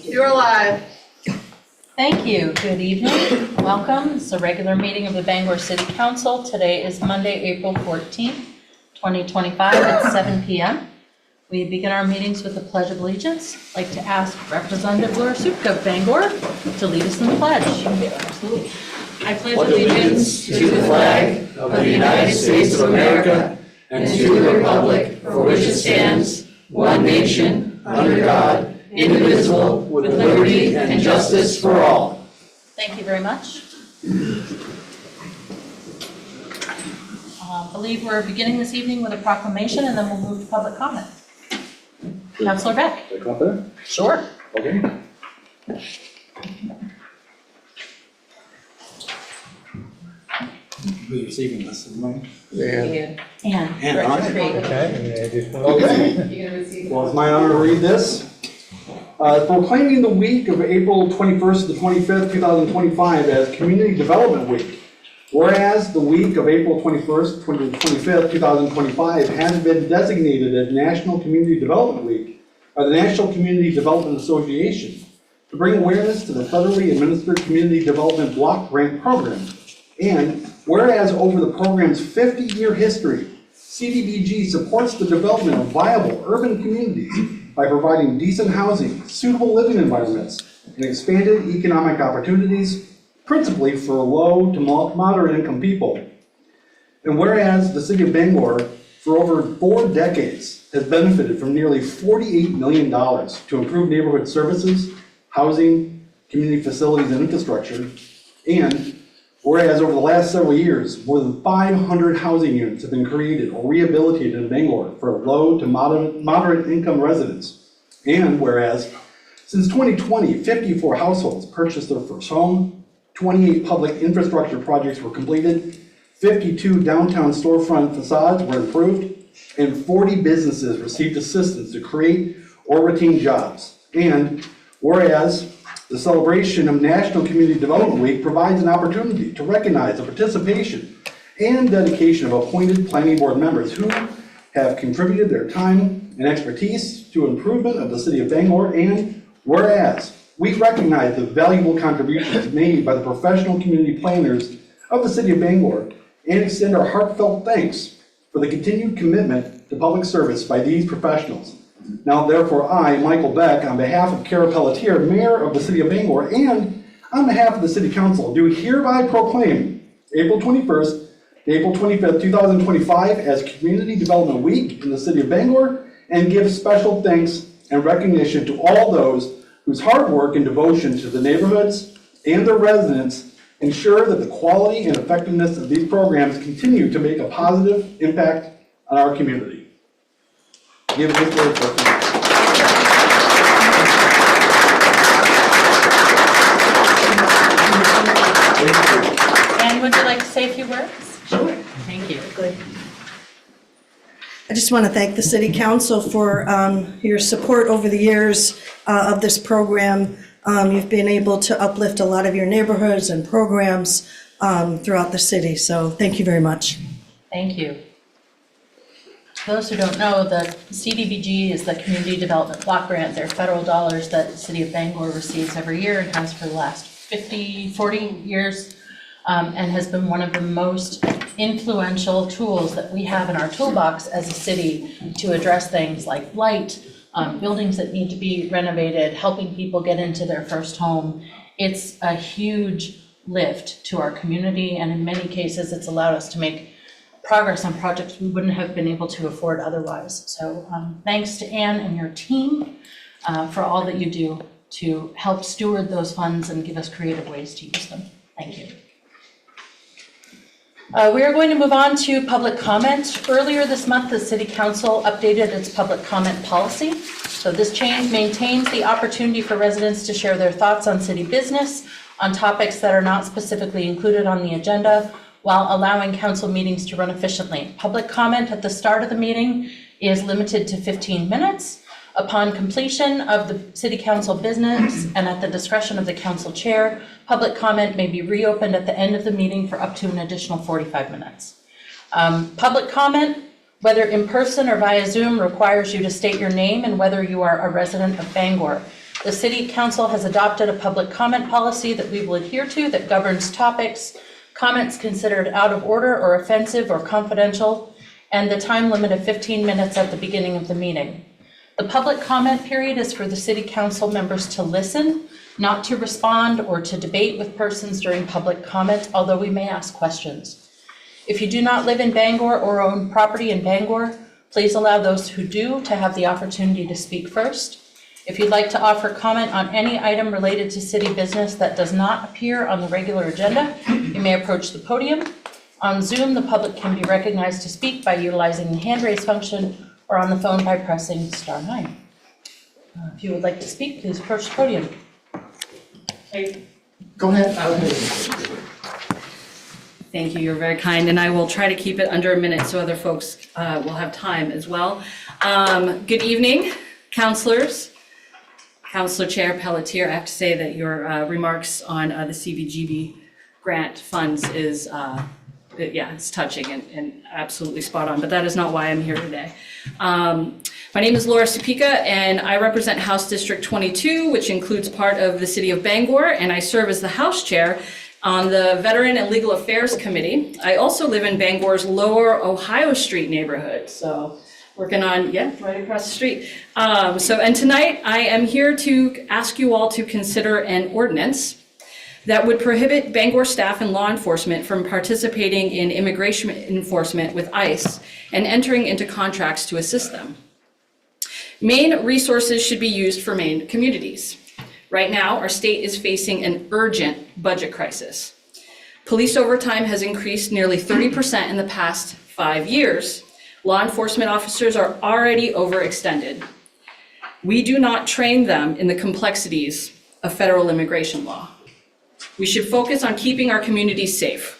You're live. Thank you. Good evening. Welcome. It's a regular meeting of the Bangor City Council. Today is Monday, April 14th, 2025 at 7 p.m. We begin our meetings with the Pledge of Allegiance. I'd like to ask Representative Laura Supka of Bangor to lead us in the pledge. Absolutely. I pledge allegiance to the flag of the United States of America and to the republic for which it stands, one nation, under God, indivisible, with liberty and justice for all. Thank you very much. I believe we're beginning this evening with a proclamation, and then we'll move to public comment. Councilor Beck. Should I come up there? Sure. Okay. Who's receiving this? And And Director on it. Craig. Okay. Well, it's my honor to read this. Proclaiming the week of April 21st to the 25th, 2025 as Community Development Week. Whereas the week of April 21st to the 25th, 2025 has been designated as National Community Development Week by the National Community Development Association to bring awareness to the federally administered Community Development Block Grant Program. And whereas over the program's 50-year history, CDBG supports the development of viable urban communities by providing decent housing, suitable living environments, and expanded economic opportunities, principally for low to moderate income people. And whereas the city of Bangor, for over 4 decades, has benefited from nearly $48 million to improve neighborhood services, housing, community facilities, and infrastructure, and whereas over the last several years, more than 500 housing units have been created or rehabilitated in Bangor for low to moderate income residents. And whereas since 2020, 54 households purchased their first home, 28 public infrastructure projects were completed, 52 downtown storefront facades were improved, and 40 businesses received assistance to create or retain jobs. And whereas the celebration of National Community Development Week provides an opportunity to recognize the participation and dedication of appointed planning board members who have contributed their time and expertise to improvement of the city of Bangor. And whereas we recognize the valuable contributions made by the professional community planners of the city of Bangor and extend our heartfelt thanks for the continued commitment to public service by these professionals. Now, therefore, I, Michael Beck, on behalf of Cara Pelletier, Mayor of the City of Bangor, and on behalf of the City Council, do hereby proclaim April 21st to April 25th, 2025 as Community Development Week in the City of Bangor, and give special thanks and recognition to all those whose hard work and devotion to the neighborhoods and their residents ensure that the quality and effectiveness of these programs continue to make a positive impact on our community. Give it word for And would you like to say a few words? Sure. Thank you. Good. I just want to thank the City Council for your support over the years of this program. You've been able to uplift a lot of your neighborhoods and programs throughout the city, so thank you very much. Thank you. For those who don't know, the CDBG is the Community Development Block Grant. They're federal dollars that the City of Bangor receives every year and has for the last 40 years, and has been one of the most influential tools that we have in our toolbox as a city to address things like light, buildings that need to be renovated, helping people get into their first home. It's a huge lift to our community, and in many cases, it's allowed us to make progress on projects we wouldn't have been able to afford otherwise. So thanks to Anne and your team for all that you do to help steward those funds and give us creative ways to use them. Thank you. We are going to move on to public comment. Earlier this month, the City Council updated its public comment policy. So this change maintains the opportunity for residents to share their thoughts on city business, on topics that are not specifically included on the agenda, while allowing council meetings to run efficiently. Public comment at the start of the meeting is limited to 15 minutes. Upon completion of the City Council business and at the discretion of the council chair, public comment may be reopened at the end of the meeting for up to an additional 45 minutes. Public comment, whether in person or via Zoom, requires you to state your name and whether you are a resident of Bangor. The City Council has adopted a public comment policy that we will adhere to that governs topics, comments considered out of order or offensive or confidential, and the time limit of 15 minutes at the beginning of the meeting. The public comment period is for the City Council members to listen, not to respond or to debate with persons during public comment, although we may ask questions. If you do not live in Bangor or own property in Bangor, please allow those who do to have the opportunity to speak first. If you'd like to offer comment on any item related to city business that does not appear on the regular agenda, you may approach the podium. On Zoom, the public can be recognized to speak by utilizing the hand raise function or on the phone by pressing *9. If you would like to speak, please approach the podium. Go ahead. Thank you, you're very kind, and I will try to keep it under a minute so other folks will have time as well. Good evening, councilors. Councilor Chair Pelletier, I have to say that your remarks on the CBGB grant funds is, it's touching and absolutely spot on, but that is not why I'm here today. My name is Laura Supika, and I represent House District 22, which includes part of the city of Bangor, and I serve as the House Chair on the Veteran and Legal Affairs Committee. I also live in Bangor's Lower Ohio Street neighborhood, so working on, right across the street. And tonight I am here to ask you all to consider an ordinance that would prohibit Bangor staff and law enforcement from participating in immigration enforcement with ICE and entering into contracts to assist them. Maine resources should be used for Maine communities. Right now, our state is facing an urgent budget crisis. Police overtime has increased nearly 30% in the past 5 years. Law enforcement officers are already overextended. We do not train them in the complexities of federal immigration law. We should focus on keeping our communities safe.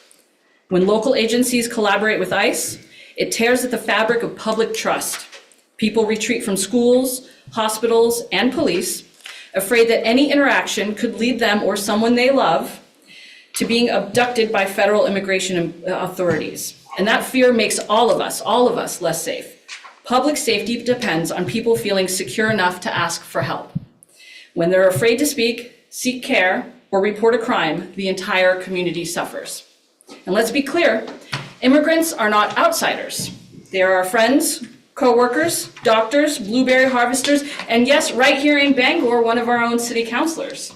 When local agencies collaborate with ICE, it tears at the fabric of public trust. People retreat from schools, hospitals, and police, afraid that any interaction could lead them or someone they love to being abducted by federal immigration authorities. And that fear makes all of us less safe. Public safety depends on people feeling secure enough to ask for help. When they're afraid to speak, seek care, or report a crime, the entire community suffers. And let's be clear, immigrants are not outsiders. They are our friends, co-workers, doctors, blueberry harvesters, and yes, right here in Bangor, one of our own city councilors.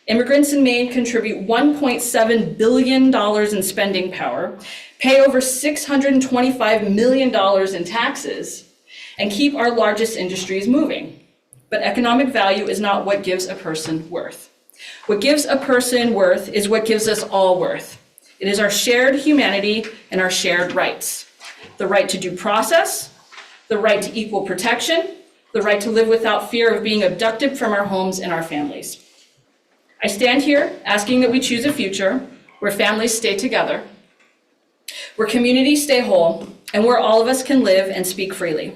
Immigrants in Maine contribute $1.7 billion in spending power, pay over $625 million in taxes, and keep our largest industries moving. But economic value is not what gives a person worth. What gives a person worth is what gives us all worth. It is our shared humanity and our shared rights. The right to due process, the right to equal protection, the right to live without fear of being abducted from our homes and our families. I stand here asking that we choose a future where families stay together, where communities stay whole, and where all of us can live and speak freely.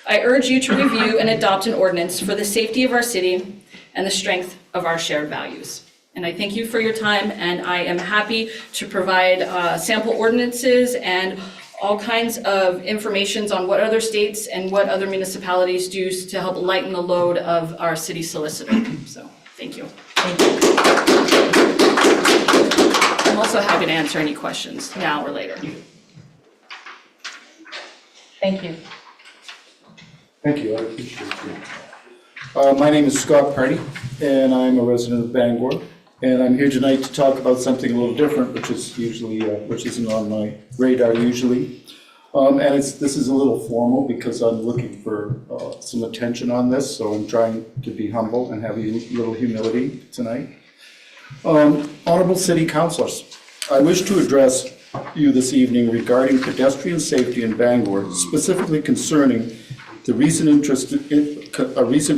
I urge you to review and adopt an ordinance for the safety of our city and the strength of our shared values. And I thank you for your time, and I am happy to provide sample ordinances and all kinds of information on what other states and what other municipalities do to help lighten the load of our city solicitor. So, thank you. I'm also happy to answer any questions now or later. Thank you. Thank you, I appreciate it. My name is Scott Party, and I'm a resident of Bangor. And I'm here tonight to talk about something a little different, which is usually, which isn't on my radar usually. And this is a little formal because I'm looking for some attention on this, so I'm trying to be humble and have a little humility tonight. Honorable City Councilors, I wish to address you this evening regarding pedestrian safety in Bangor, specifically concerning the recent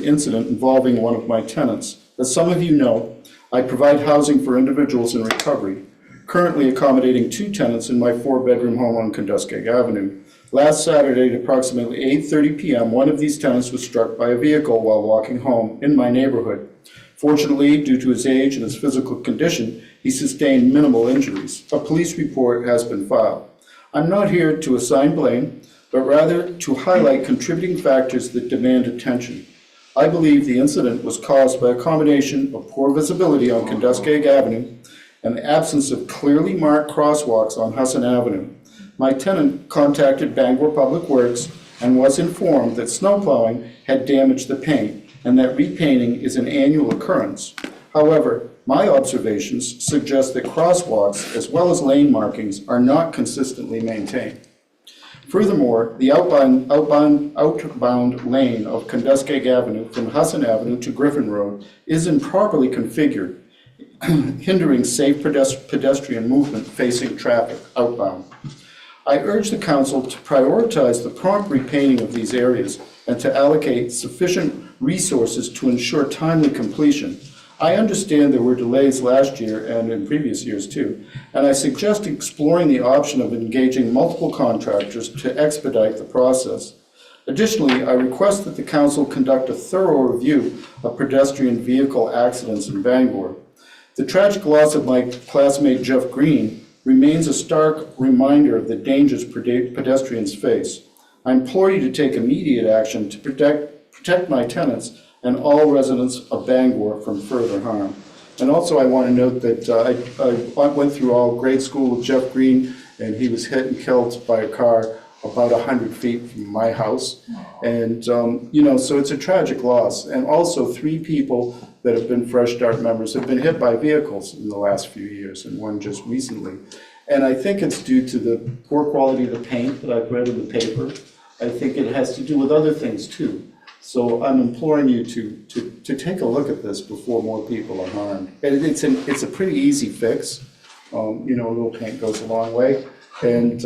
incident involving one of my tenants. As some of you know, I provide housing for individuals in recovery, currently accommodating 2 tenants in my 4-bedroom home on Kunduskeg Avenue. Last Saturday at approximately 8:30 p.m., one of these tenants was struck by a vehicle while walking home in my neighborhood. Fortunately, due to his age and his physical condition, he sustained minimal injuries. A police report has been filed. I'm not here to assign blame, but rather to highlight contributing factors that demand attention. I believe the incident was caused by a combination of poor visibility on Kenduskeag Avenue and the absence of clearly marked crosswalks on Husson Avenue. My tenant contacted Bangor Public Works and was informed that snowplowing had damaged the paint and that repainting is an annual occurrence. However, my observations suggest that crosswalks as well as lane markings are not consistently maintained. Furthermore, the outbound lane of Kenduskeag Avenue from Husson Avenue to Griffin Road is improperly configured, hindering safe pedestrian movement facing traffic outbound. I urge the council to prioritize the prompt repainting of these areas and to allocate sufficient resources to ensure timely completion. I understand there were delays last year and in previous years too, and I suggest exploring the option of engaging multiple contractors to expedite the process. Additionally, I request that the council conduct a thorough review of pedestrian vehicle accidents in Bangor. The tragic loss of my classmate Jeff Green remains a stark reminder of the dangers pedestrians face. I implore you to take immediate action to protect my tenants and all residents of Bangor from further harm. And also I want to note that I went through all grade school with Jeff Green, and he was hit and killed by a car about 100 feet from my house. And, so it's a tragic loss. And also 3 people that have been Fresh Start members have been hit by vehicles in the last few years, and one just recently. And I think it's due to the poor quality of the paint that I've read in the paper. I think it has to do with other things too. So I'm imploring you to take a look at this before more people are harmed. And it's a pretty easy fix. A little paint goes a long way, and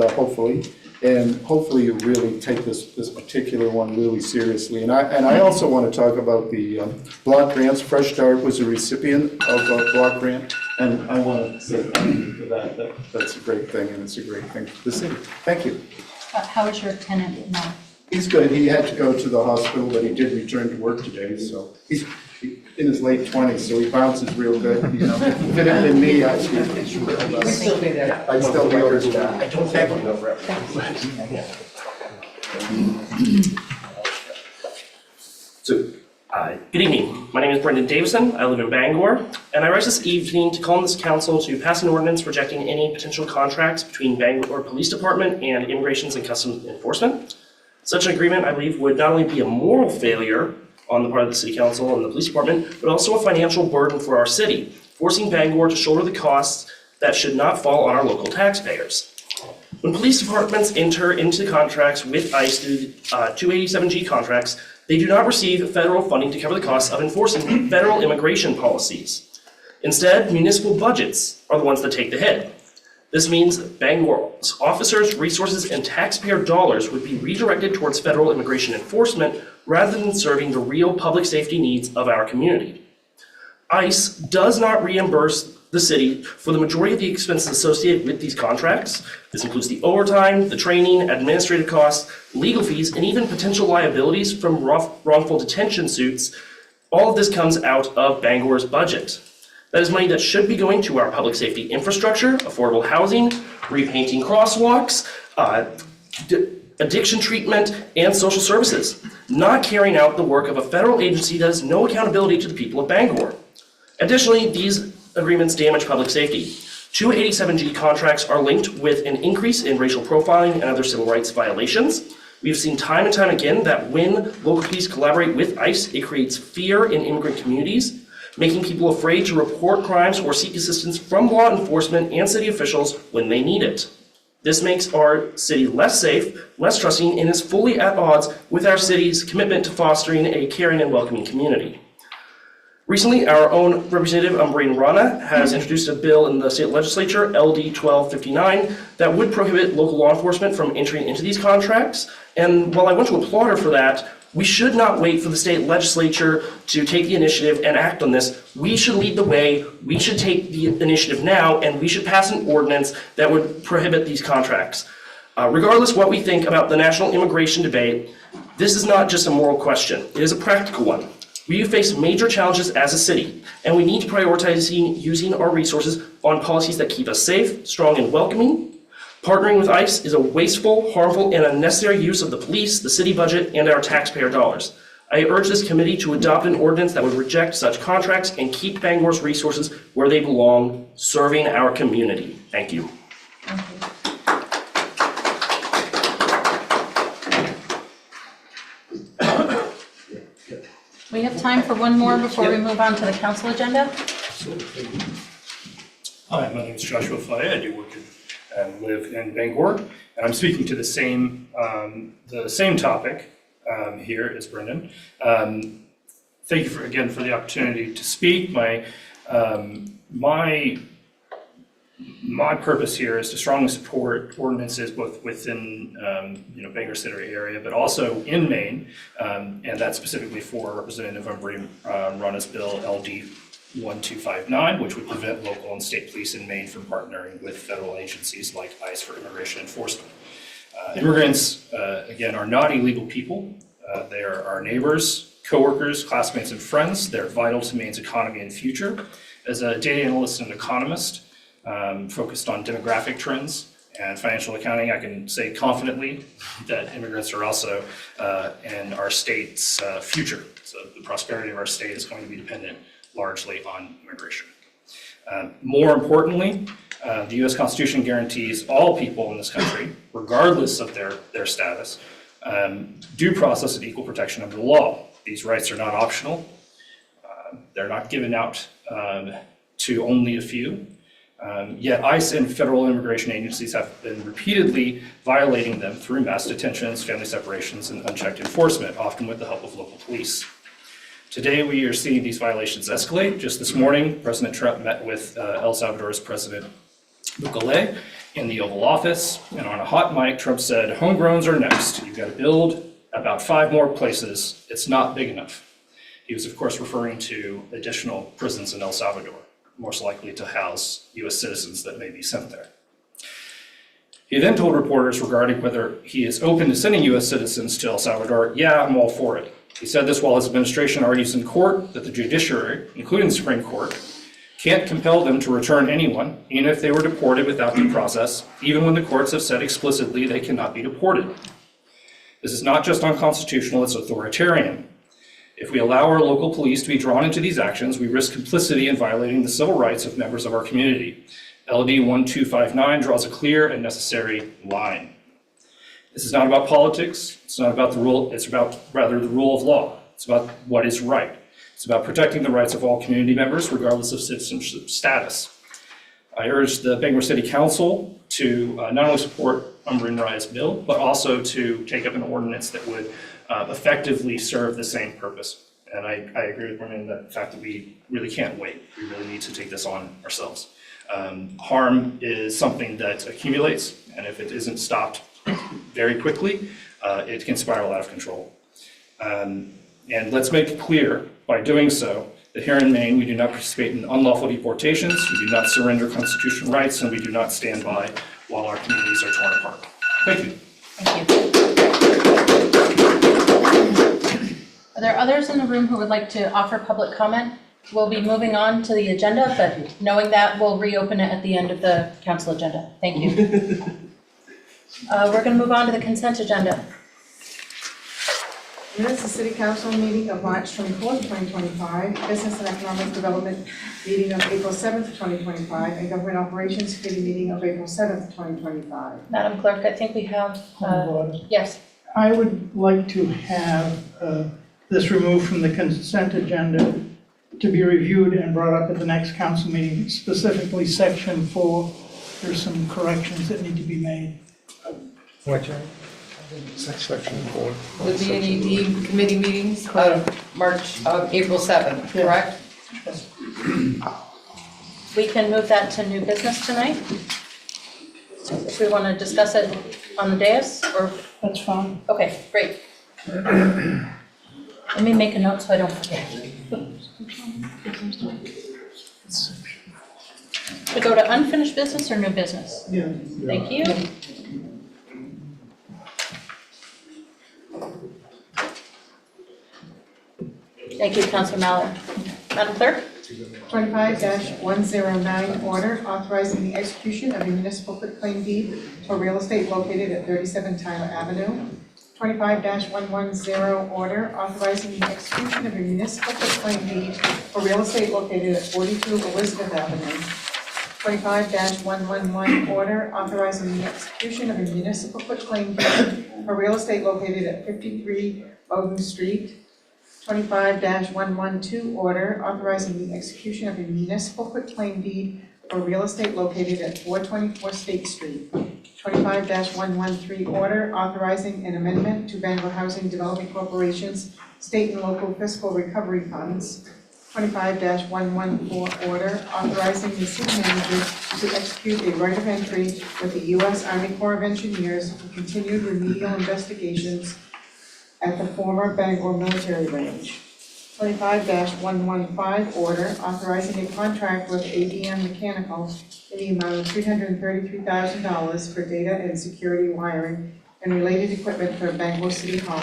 hopefully you really take this particular one really seriously. And I also want to talk about the block grants. Fresh Start was a recipient of a block grant, and I want to say thank you for that. That's a great thing, and it's a great thing for the city. Thank you. How is your tenant now? He's good. He had to go to the hospital, but he did return to work today, so he's in his late 20s, so he bounces real good. If it had been me, I'd still be there. I'd still be over there. I don't think I'm over Good evening. My name is Brendan Davison. I live in Bangor, and I rise this evening to call on this council to pass an ordinance rejecting any potential contracts between Bangor Police Department and Immigrations and Customs Enforcement. Such an agreement, I believe, would not only be a moral failure on the part of the City Council and the Police Department, but also a financial burden for our city, forcing Bangor to shoulder the costs that should not fall on our local taxpayers. When police departments enter into contracts with ICE through 287G contracts, they do not receive federal funding to cover the costs of enforcing federal immigration policies. Instead, municipal budgets are the ones that take the hit. This means Bangor's officers, resources, and taxpayer dollars would be redirected towards federal immigration enforcement rather than serving the real public safety needs of our community. ICE does not reimburse the city for the majority of the expenses associated with these contracts. This includes the overtime, the training, administrative costs, legal fees, and even potential liabilities from wrongful detention suits. All of this comes out of Bangor's budget. That is money that should be going to our public safety infrastructure, affordable housing, repainting crosswalks, addiction treatment, and social services, not carrying out the work of a federal agency that has no accountability to the people of Bangor. Additionally, these agreements damage public safety. 287G contracts are linked with an increase in racial profiling and other civil rights violations. We've seen time and time again that when local police collaborate with ICE, it creates fear in immigrant communities, making people afraid to report crimes or seek assistance from law enforcement and city officials when they need it. This makes our city less safe, less trusting, and is fully at odds with our city's commitment to fostering a caring and welcoming community. Recently, our own Representative Umbreen Rana has introduced a bill in the state legislature, LD 1259, that would prohibit local law enforcement from entering into these contracts. And while I want to applaud her for that, we should not wait for the state legislature to take the initiative and act on this. We should lead the way, we should take the initiative now, and we should pass an ordinance that would prohibit these contracts. Regardless what we think about the national immigration debate, this is not just a moral question, it is a practical one. We face major challenges as a city, and we need to prioritize using our resources on policies that keep us safe, strong, and welcoming. Partnering with ICE is a wasteful, harmful, and unnecessary use of the police, the city budget, and our taxpayer dollars. I urge this committee to adopt an ordinance that would reject such contracts and keep Bangor's resources where they belong, serving our community. Thank you. We have time for one more before we move on to the council agenda. Hi, my name is Joshua Faya. I do work and live in Bangor, and I'm speaking to the same topic here as Brendan. Thank you again for the opportunity to speak. My purpose here is to strongly support ordinances both within Bangor City area, but also in Maine, and that's specifically for Representative Umbry Runna's bill LD 1259, which would prevent local and state police in Maine from partnering with federal agencies like ICE for immigration enforcement. Immigrants, again, are not illegal people. They are our neighbors, coworkers, classmates, and friends. They're vital to Maine's economy and future. As a data analyst and economist focused on demographic trends and financial accounting, I can say confidently that immigrants are also in our state's future. So the prosperity of our state is going to be dependent largely on immigration. More importantly, the U.S. Constitution guarantees all people in this country, regardless of their status, due process and equal protection under the law. These rights are not optional. They're not given out to only a few. Yet ICE and federal immigration agencies have been repeatedly violating them through mass detentions, family separations, and unchecked enforcement, often with the help of local police. Today, we are seeing these violations escalate. Just this morning, President Trump met with El Salvador's President Bukele in the Oval Office, and on a hot mic, Trump said, "Homegrowns are next. You've got to build about 5 more places. It's not big enough." He was, of course, referring to additional prisons in El Salvador, most likely to house U.S. citizens that may be sent there. He then told reporters regarding whether he is open to sending U.S. citizens to El Salvador, "Yeah, I'm all for it." He said this while his administration argues in court that the judiciary, including the Supreme Court, can't compel them to return anyone, even if they were deported without due process, even when the courts have said explicitly they cannot be deported. This is not just unconstitutional, it's authoritarian. If we allow our local police to be drawn into these actions, we risk complicity in violating the civil rights of members of our community. LD 1259 draws a clear and necessary line. This is not about politics, it's not about the rule, it's about rather the rule of law. It's about what is right. It's about protecting the rights of all community members, regardless of citizenship status. I urge the Bangor City Council to not only support Umbry Runna's bill, but also to take up an ordinance that would effectively serve the same purpose. And I agree with Brendan that the fact that we really can't wait. We really need to take this on ourselves. Harm is something that accumulates, and if it isn't stopped very quickly, it can spiral out of control. And let's make it clear by doing so that here in Maine, we do not participate in unlawful deportations, we do not surrender constitutional rights, and we do not stand by while our communities are torn apart. Thank you. Thank you. Are there others in the room who would like to offer public comment? We'll be moving on to the agenda, but knowing that, we'll reopen it at the end of the council agenda. Thank you. We're going to move on to the consent agenda. Minutes of City Council meeting of March 24th, 2025, Business and Economic Development meeting of April 7th, 2025, and Government Operations Committee meeting of April 7th, 2025. Madam Clerk, I think we have, yes. I would like to have this removed from the consent agenda to be reviewed and brought up at the next council meeting, specifically section 4. There's some corrections that need to be made. Section 4. The B&ED committee meetings of April 7th, correct? We can move that to new business tonight? If we want to discuss it on the dais, or, That's fine. okay, great. Let me make a note so I don't forget. We go to unfinished business or new business? Yeah. Thank you. Thank you, Councilor Mallard. Madam Clerk? 25-109 order authorizing the execution of a municipal quitclaim deed for real estate located at 37 Tyler Avenue. 25-110 order authorizing the execution of a municipal quitclaim deed for real estate located at 42 Elizabeth Avenue. 25-111 order authorizing the execution of a municipal quitclaim deed for real estate located at 53 Bowden Street. 25-112 order authorizing the execution of a municipal quitclaim deed for real estate located at 424 State Street. 25-113 order authorizing an amendment to Bangor Housing Development Corporation's state and local fiscal recovery funds. 25-114 order authorizing the city manager to execute a right of entry with the U.S. Army Corps of Engineers for continued remedial investigations at the former Bangor Military Range. 25-115 order authorizing a contract with ADM Mechanical in the amount of $333,000 for data and security wiring and related equipment for Bangor City Hall.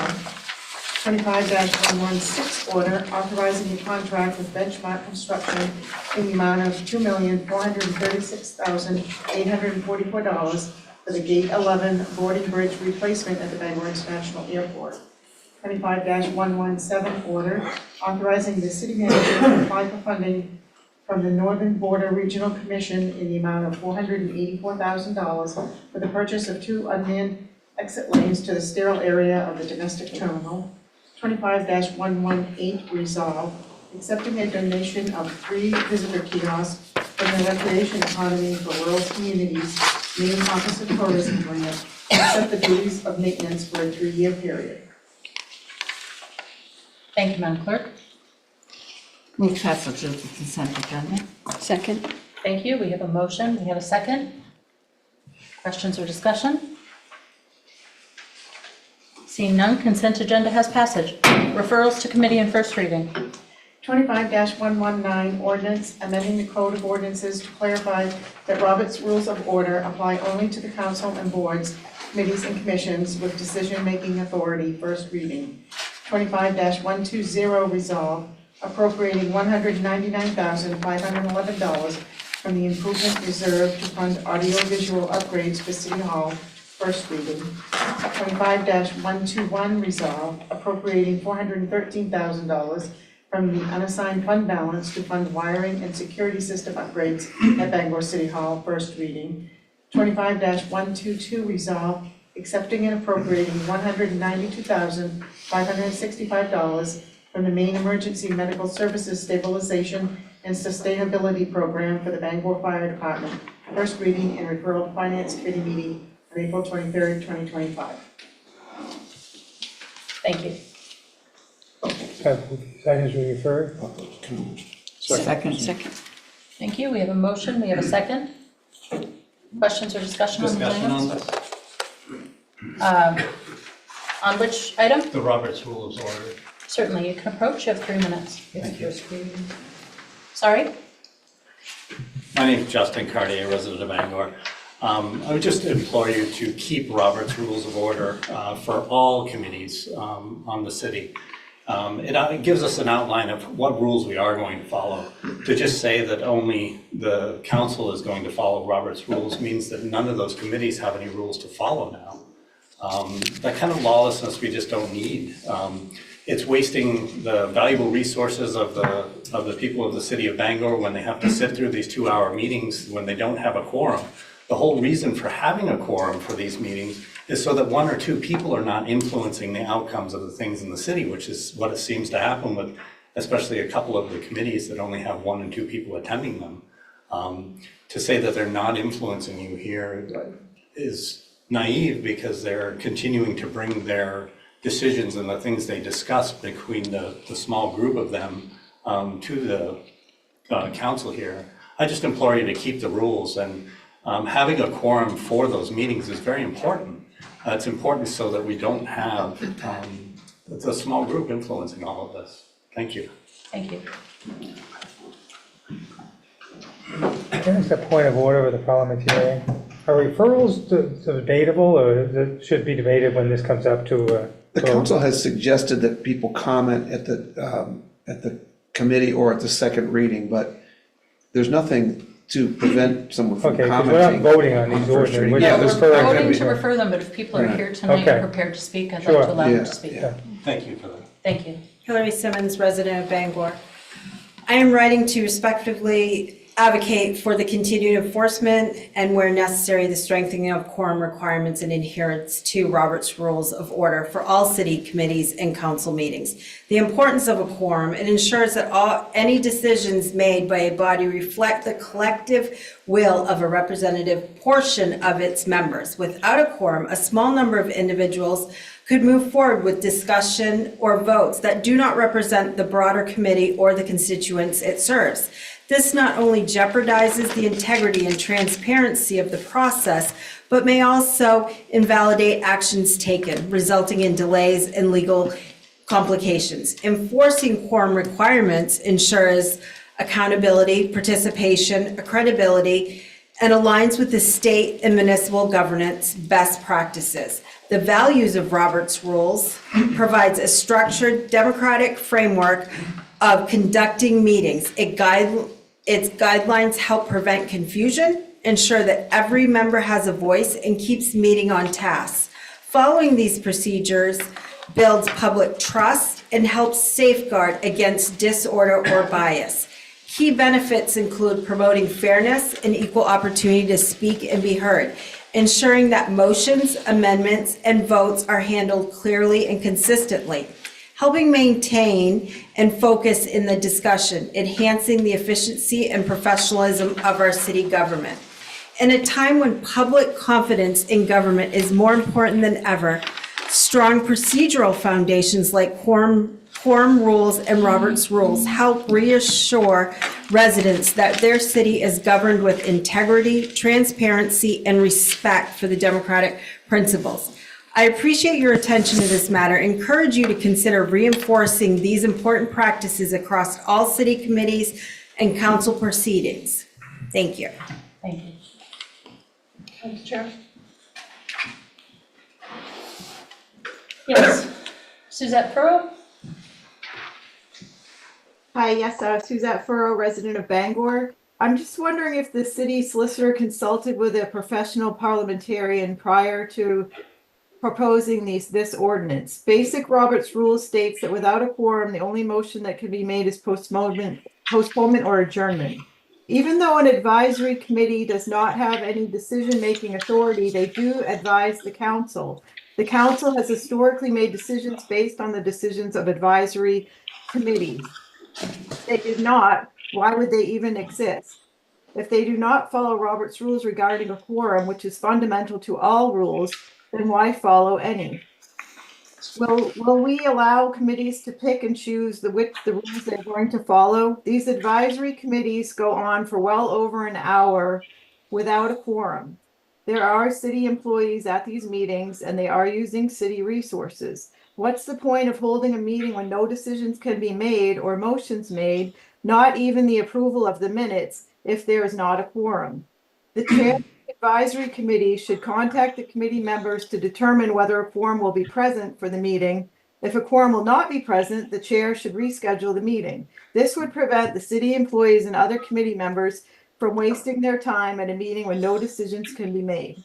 25-116 order authorizing a contract with Benchmark Construction in the amount of $2,436,844 for the Gate 11 boarding bridge replacement at the Bangor International Airport. 25-117 order authorizing the city manager to apply for funding from the Northern Border Regional Commission in the amount of $484,000 for the purchase of 2 unmanned exit lanes to the sterile area of the domestic terminal. 25-118 resolve, accepting a donation of 3 visitor kiosks from the Recreation Economy for Rural Communities Main Office of Tourism grant, accept the duties of maintenance for a 3-year period. Thank you, Madam Clerk. Move passage of the consent agenda. Second. Thank you. We have a motion. We have a second. Questions or discussion? Seeing none, consent agenda has passage. Referrals to committee and first reading. 25-119 ordinance amending the Code of Ordinances to clarify that Robert's Rules of Order apply only to the council and boards, committees, and commissions with decision-making authority, first reading. 25-120 resolve, appropriating $199,511 from the improvement reserve to fund audiovisual upgrades for City Hall, first reading. 25-121 resolve, appropriating $413,000 from the unassigned fund balance to fund wiring and security system upgrades at Bangor City Hall, first reading. 25-122 resolve, accepting and appropriating $192,565 from the Maine Emergency Medical Services Stabilization and Sustainability Program for the Bangor Fire Department, first reading and referral to Finance Committee meeting on April 23rd, 2025. Thank you. Have these items been referred? Second. Thank you. We have a motion. We have a second. Questions or discussion on these items? On which item? The Robert's Rules of Order. Certainly, you can approach. You have 3 minutes. Thank you. Sorry? My name is Justin Cartier, resident of Bangor. I would just implore you to keep Robert's Rules of Order for all committees on the city. It gives us an outline of what rules we are going to follow. To just say that only the council is going to follow Robert's rules means that none of those committees have any rules to follow now. That kind of lawlessness we just don't need. It's wasting the valuable resources of the people of the city of Bangor when they have to sit through these 2-hour meetings when they don't have a quorum. The whole reason for having a quorum for these meetings is so that 1 or 2 people are not influencing the outcomes of the things in the city, which is what it seems to happen with especially a couple of the committees that only have 1 and 2 people attending them. To say that they're not influencing you here is naive because they're continuing to bring their decisions and the things they discuss between the small group of them to the council here. I just implore you to keep the rules, and having a quorum for those meetings is very important. It's important so that we don't have the small group influencing all of this. Thank you. Thank you. Just a point of order with the parliamentarian. Are referrals debatable, or should be debated when this comes up to? The council has suggested that people comment at the committee or at the second reading, but there's nothing to prevent someone from Okay, because we're not commenting. voting on these on first ordinances. reading. we're Yeah, just that's referring Voting them to refer them, but if people are Right. here tonight Okay. and prepared to speak, I'd Sure. like to allow them Yeah, to speak. yeah. Thank you for that. Thank you. Hillary Simmons, resident of Bangor. I am writing to respectively advocate for the continued enforcement and where necessary, the strengthening of quorum requirements and adherence to Robert's Rules of Order for all city committees and council meetings. The importance of a quorum, it ensures that any decisions made by a body reflect the collective will of a representative portion of its members. Without a quorum, a small number of individuals could move forward with discussion or votes that do not represent the broader committee or the constituents it serves. This not only jeopardizes the integrity and transparency of the process, but may also invalidate actions taken, resulting in delays and legal complications. Enforcing quorum requirements ensures accountability, participation, credibility, and aligns with the state and municipal governance best practices. The values of Robert's Rules provides a structured, democratic framework of conducting meetings. Its guidelines help prevent confusion, ensure that every member has a voice, and keeps meeting on task. Following these procedures builds public trust and helps safeguard against disorder or bias. Key benefits include promoting fairness and equal opportunity to speak and be heard, ensuring that motions, amendments, and votes are handled clearly and consistently, helping maintain and focus in the discussion, enhancing the efficiency and professionalism of our city government. In a time when public confidence in government is more important than ever, strong procedural foundations like quorum rules and Robert's Rules help reassure residents that their city is governed with integrity, transparency, and respect for the democratic principles. I appreciate your attention to this matter. Encourage you to consider reinforcing these important practices across all city committees and council proceedings. Thank you. Thank you. Mr. Chair? Yes. Suzette Furrow? Hi, yes, Suzette Furrow, resident of Bangor. I'm just wondering if the city solicitor consulted with a professional parliamentarian prior to proposing this ordinance. Basic Robert's Rules states that without a quorum, the only motion that can be made is postponement or adjournment. Even though an advisory committee does not have any decision-making authority, they do advise the council. The council has historically made decisions based on the decisions of advisory committees. If they did not, why would they even exist? If they do not follow Robert's Rules regarding a quorum, which is fundamental to all rules, then why follow any? Will we allow committees to pick and choose the rules they're going to follow? These advisory committees go on for well over an hour without a quorum. There are city employees at these meetings and they are using city resources. What's the point of holding a meeting when no decisions can be made or motions made, not even the approval of the minutes, if there is not a quorum? The chair of the advisory committee should contact the committee members to determine whether a quorum will be present for the meeting. If a quorum will not be present, the chair should reschedule the meeting. This would prevent the city employees and other committee members from wasting their time at a meeting when no decisions can be made.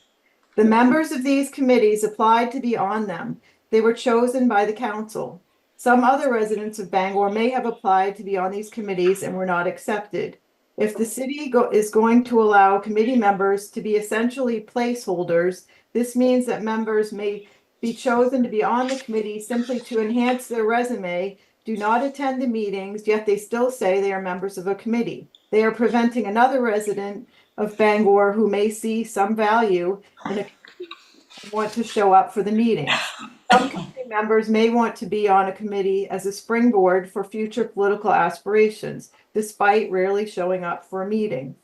The members of these committees applied to be on them. They were chosen by the council. Some other residents of Bangor may have applied to be on these committees and were not accepted. If the city is going to allow committee members to be essentially placeholders, this means that members may be chosen to be on the committee simply to enhance their resume, do not attend the meetings, yet they still say they are members of a committee. They are preventing another resident of Bangor who may see some value in a committee and want to show up for the meeting. Some committee members may want to be on a committee as a springboard for future political aspirations, despite rarely showing up for a meeting.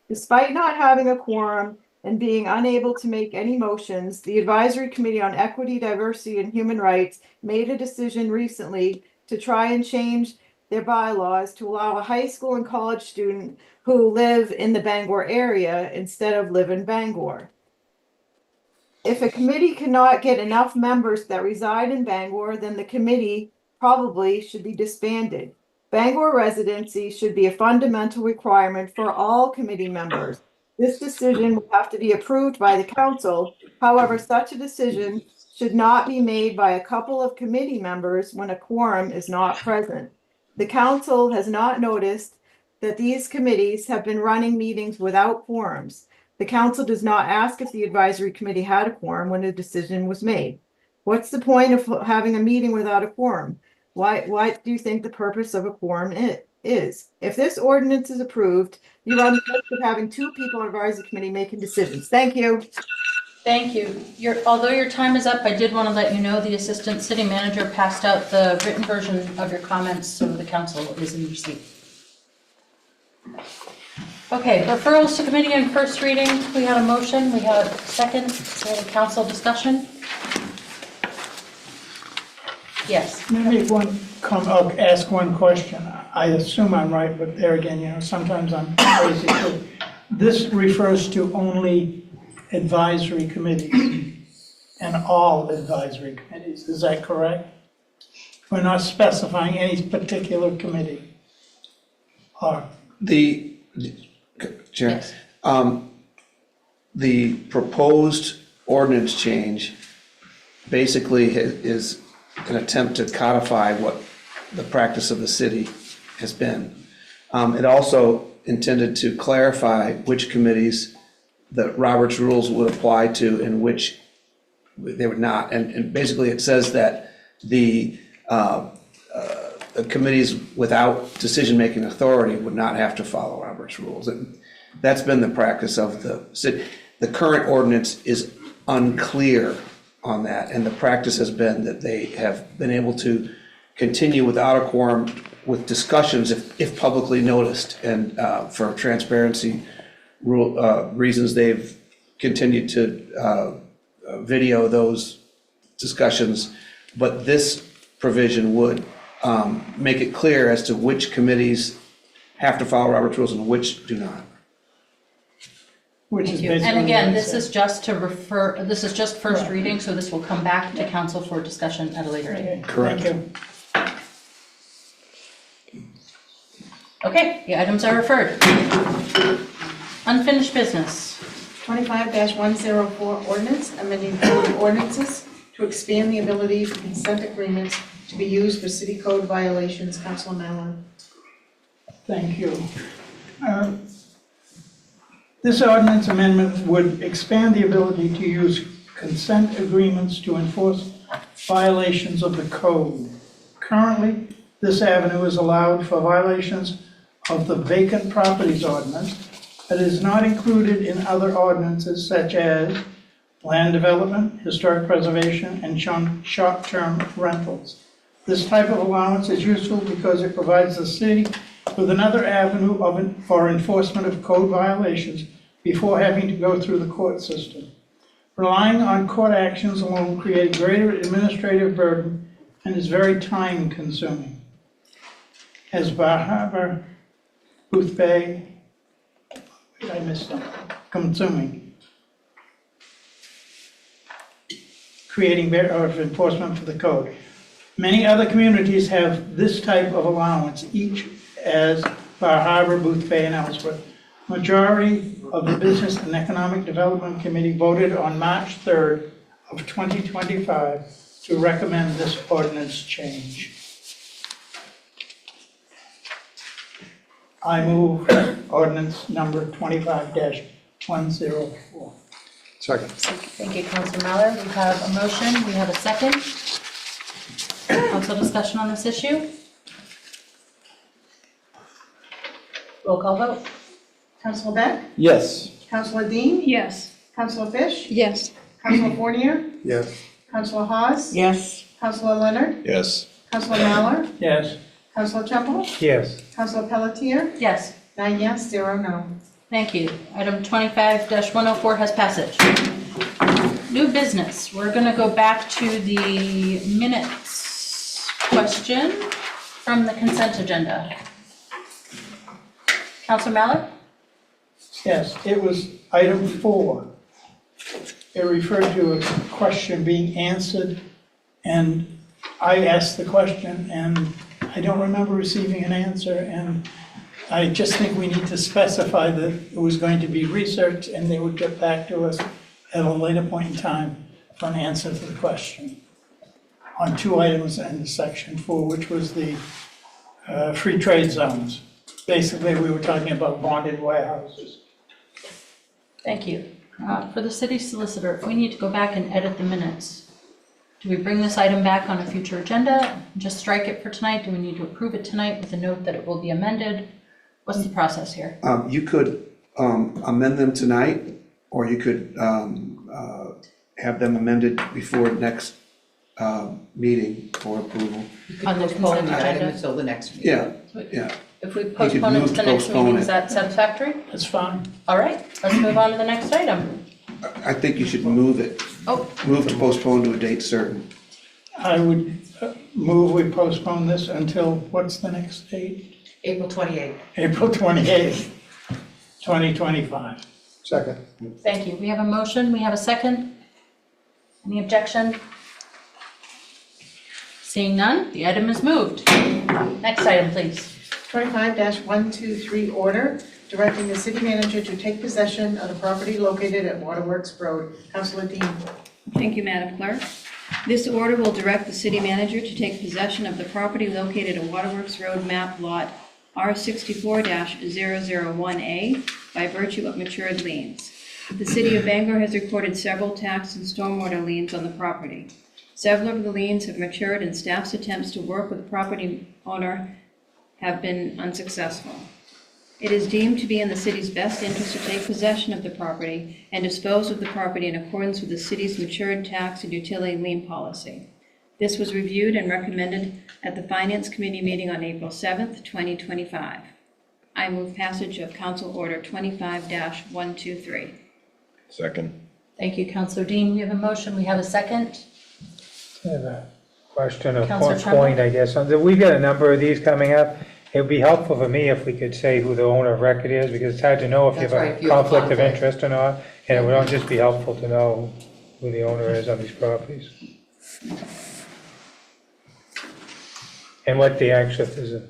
Despite not having a quorum and being unable to make any motions, the Advisory Committee on Equity, Diversity, and Human Rights made a decision recently to try and change their bylaws to allow a high school and college student who live in the Bangor area instead of live in Bangor. If a committee cannot get enough members that reside in Bangor, then the committee probably should be disbanded. Bangor residency should be a fundamental requirement for all committee members. This decision will have to be approved by the council. However, such a decision should not be made by a couple of committee members when a quorum is not present. The council has not noticed that these committees have been running meetings without quorums. The council does not ask if the advisory committee had a quorum when a decision was made. What's the point of having a meeting without a quorum? Why do you think the purpose of a quorum is? If this ordinance is approved, you run the risk of having two people on advisory committee making decisions. Thank you. Thank you. Although your time is up, I did want to let you know the Assistant City Manager passed out the written version of your comments, so the council is in receipt. Okay, referrals to committee and first reading. We had a motion, we had a second, we had a council discussion. Yes. Maybe I'll ask one question. I assume I'm right, but there again, sometimes I'm crazy too. This refers to only advisory committees and all advisory committees, is that correct? We're not specifying any particular committee. Or Chair, the proposed ordinance change basically is an attempt to codify what the practice of the city has been. It also intended to clarify which committees the Roberts rules would apply to and which they would not. And basically it says that the committees without decision-making authority would not have to follow Roberts rules. And that's been the practice of the city. The current ordinance is unclear on that, and the practice has been that they have been able to continue without a quorum with discussions if publicly noticed. And for transparency reasons, they've continued to video those discussions. But this provision would make it clear as to which committees have to follow Robert's rules and which do not. Which is Thank you. basically And again, what I this said. is just to refer, this is just first Right. reading, so this will come back to council for discussion at a later date. Okay, Correct. Thank you. Okay, the items are referred. Unfinished business. 25-104 ordinance, amending code ordinances to expand the ability for consent agreements to be used for city code violations. Councilor Mallon. Thank you. This ordinance amendment would expand the ability to use consent agreements to enforce violations of the code. Currently, this avenue is allowed for violations of the vacant properties ordinance, but is not included in other ordinances such as land development, historic preservation, and short-term rentals. This type of allowance is useful because it provides the city with another avenue for enforcement of code violations before having to go through the court system. Relying on court actions alone creates greater administrative burden and is very time-consuming. As Bar Harbor, Booth Bay, I missed them, consuming. Creating better enforcement for the code. Many other communities have this type of allowance, each as Bar Harbor, Booth Bay, and Ellsworth. Majority of the Business and Economic Development Committee voted on March 3rd of 2025 to recommend this ordinance change. I move ordinance number 25-104. Second. Thank you, Councilor Mallard. We have a motion, we have a second. Council discussion on this issue? Roll call vote. Councilor Beck? Yes. Councilor Dean? Yes. Councilor Fish? Yes. Councilor Fournier? Yes. Councilor Hawes? Yes. Councilor Leonard? Yes. Councilor Mallard? Yes. Councilor Temple? Yes. Councilor Pelletier? Yes, 9 yes, 0 no. thank you. Item 25-104 has passage. New business, we're gonna go back to the minutes question from the consent agenda. Councilor Mallard? Yes, it was item 4. It referred to a question being answered, and I asked the question, and I don't remember receiving an answer, and I just think we need to specify that it was going to be researched and they would get back to us at a later point in time for an answer to the question on 2 items in section 4, which was the free trade zones. Basically, we were talking about bonded warehouses. Thank you. For the city solicitor, if we need to go back and edit the minutes, do we bring this item back on a future agenda? Just strike it for tonight? Do we need to approve it tonight with a note that it will be amended? What's the process here? You could amend them tonight, or you could have them amended before next meeting for approval. On the consent Item agenda? until the next meeting. Yeah, yeah. If we postpone it move to the to next postpone meeting, it. is that satisfactory? That's fine. All right, let's move on to the next item. I think you should move it. Oh. Move to postpone to a date certain. I would move we postpone this until, what's the next date? April 28th. April 28th, 2025. Second. Thank you. We have a motion, we have a second. Any objection? Seeing none, the item is moved. Next item, please. 25-123 order, directing the city manager to take possession of the property located at Waterworks Road. Councilor Dean. Thank you, Madam Clerk. This order will direct the city manager to take possession of the property located at Waterworks Road, map lot R64-001A by virtue of matured liens. The city of Bangor has recorded several tax and stormwater liens on the property. Several of the liens have matured, and staff's attempts to work with the property owner have been unsuccessful. It is deemed to be in the city's best interest to take possession of the property and dispose of the property in accordance with the city's matured tax and utility lien policy. This was reviewed and recommended at the Finance Committee meeting on April 7th, 2025. I move passage of Council Order 25-123. Second. Thank you, Councilor Dean. We have a motion, we have a second. I have a question of Councilor point, I guess. We've got a number of these coming up. It would be helpful for me if we could say who the owner of record is, because it's hard to know if you have That's right, a if you have a conflict of conflict. interest or not. And it would just be helpful to know who the owner is on these properties. And what the actual, if there's an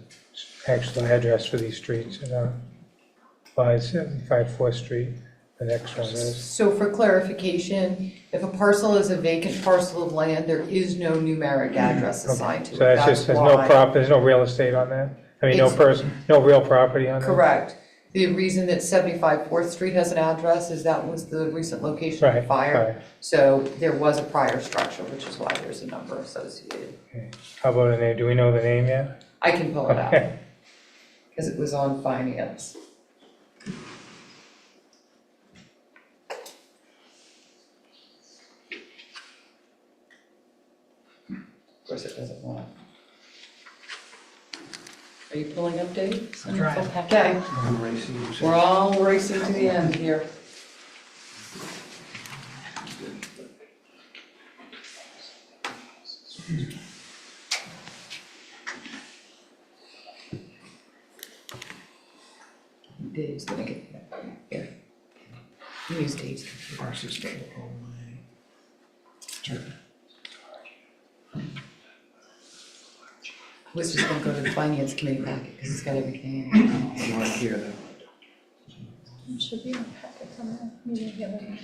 actual address for these streets, 575 4th Street, the next one is. So for clarification, if a parcel is a vacant parcel of land, there is no numeric address assigned to it. So that's just, there's no there's no real estate on that? I mean, no It's- person, no real property on that? Correct. The reason that 75 4th Street has an address is that was the recent location of the Right, fire. right. So there was a prior structure, which is why there's a number associated. Okay. How about a name? Do we know the name yet? I can pull it out, Okay. because it was on finance. Of course, it doesn't want. Are you pulling up, Dave? I'm trying. Okay, we're all racing to the end here. Dave's gonna get that. Here. Use Dave's computer. I was just gonna go to the finance committee packet, because it's got everything in it. You want to hear them? Should be in the packet somewhere. Maybe the other one.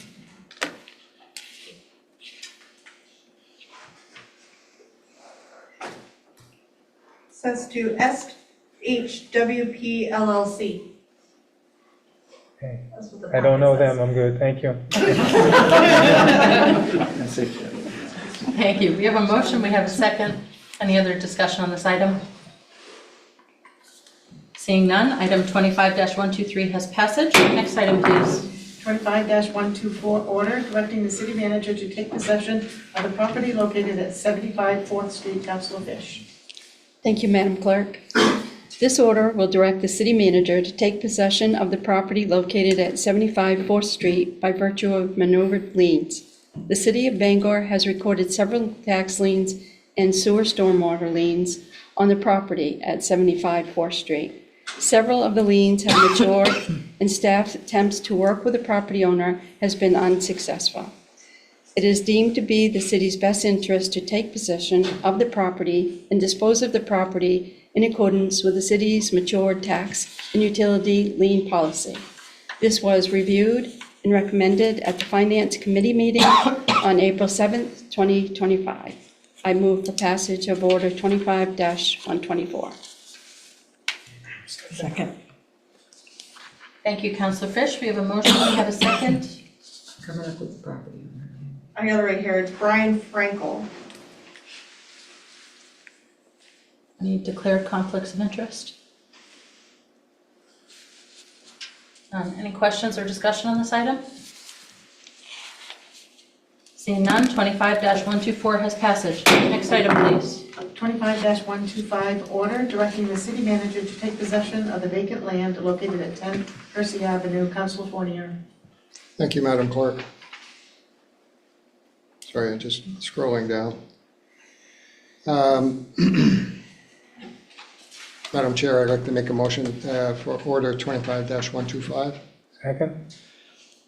Says to SHWP LLC. Okay. That's what the I don't know packet them, I'm good, thank you. That's it. Thank you. We have a motion, we have a second. Any other discussion on this item? Seeing none, item 25-123 has passage. Next item, please. 25-124 order, directing the city manager to take possession of the property located at 75 4th Street. Councilor Fish. Thank you, Madam Clerk. This order will direct the city manager to take possession of the property located at 75 4th Street by virtue of maneuvered liens. The city of Bangor has recorded several tax liens and sewer stormwater liens on the property at 75 4th Street. Several of the liens have matured, and staff's attempts to work with the property owner has been unsuccessful. It is deemed to be the city's best interest to take possession of the property and dispose of the property in accordance with the city's matured tax and utility lien policy. This was reviewed and recommended at the Finance Committee meeting on April 7th, 2025. I move for passage of Order 25-124. Second. Thank you, Counselor Fish. We have a motion, we have a second. Coming up with the property owner. I got it right here, it's Brian Frankel. Any declared conflicts of interest? Any questions or discussion on this item? Seeing none, 25-124 has passage. Next item, please. 25-125, order directing the city manager to take possession of the vacant land located at 10 Percy Avenue, Council Fournier. Thank you, Madam Clerk. Sorry, I'm just scrolling down. Madam Chair, I'd like to make a motion for Order 25-125. Second?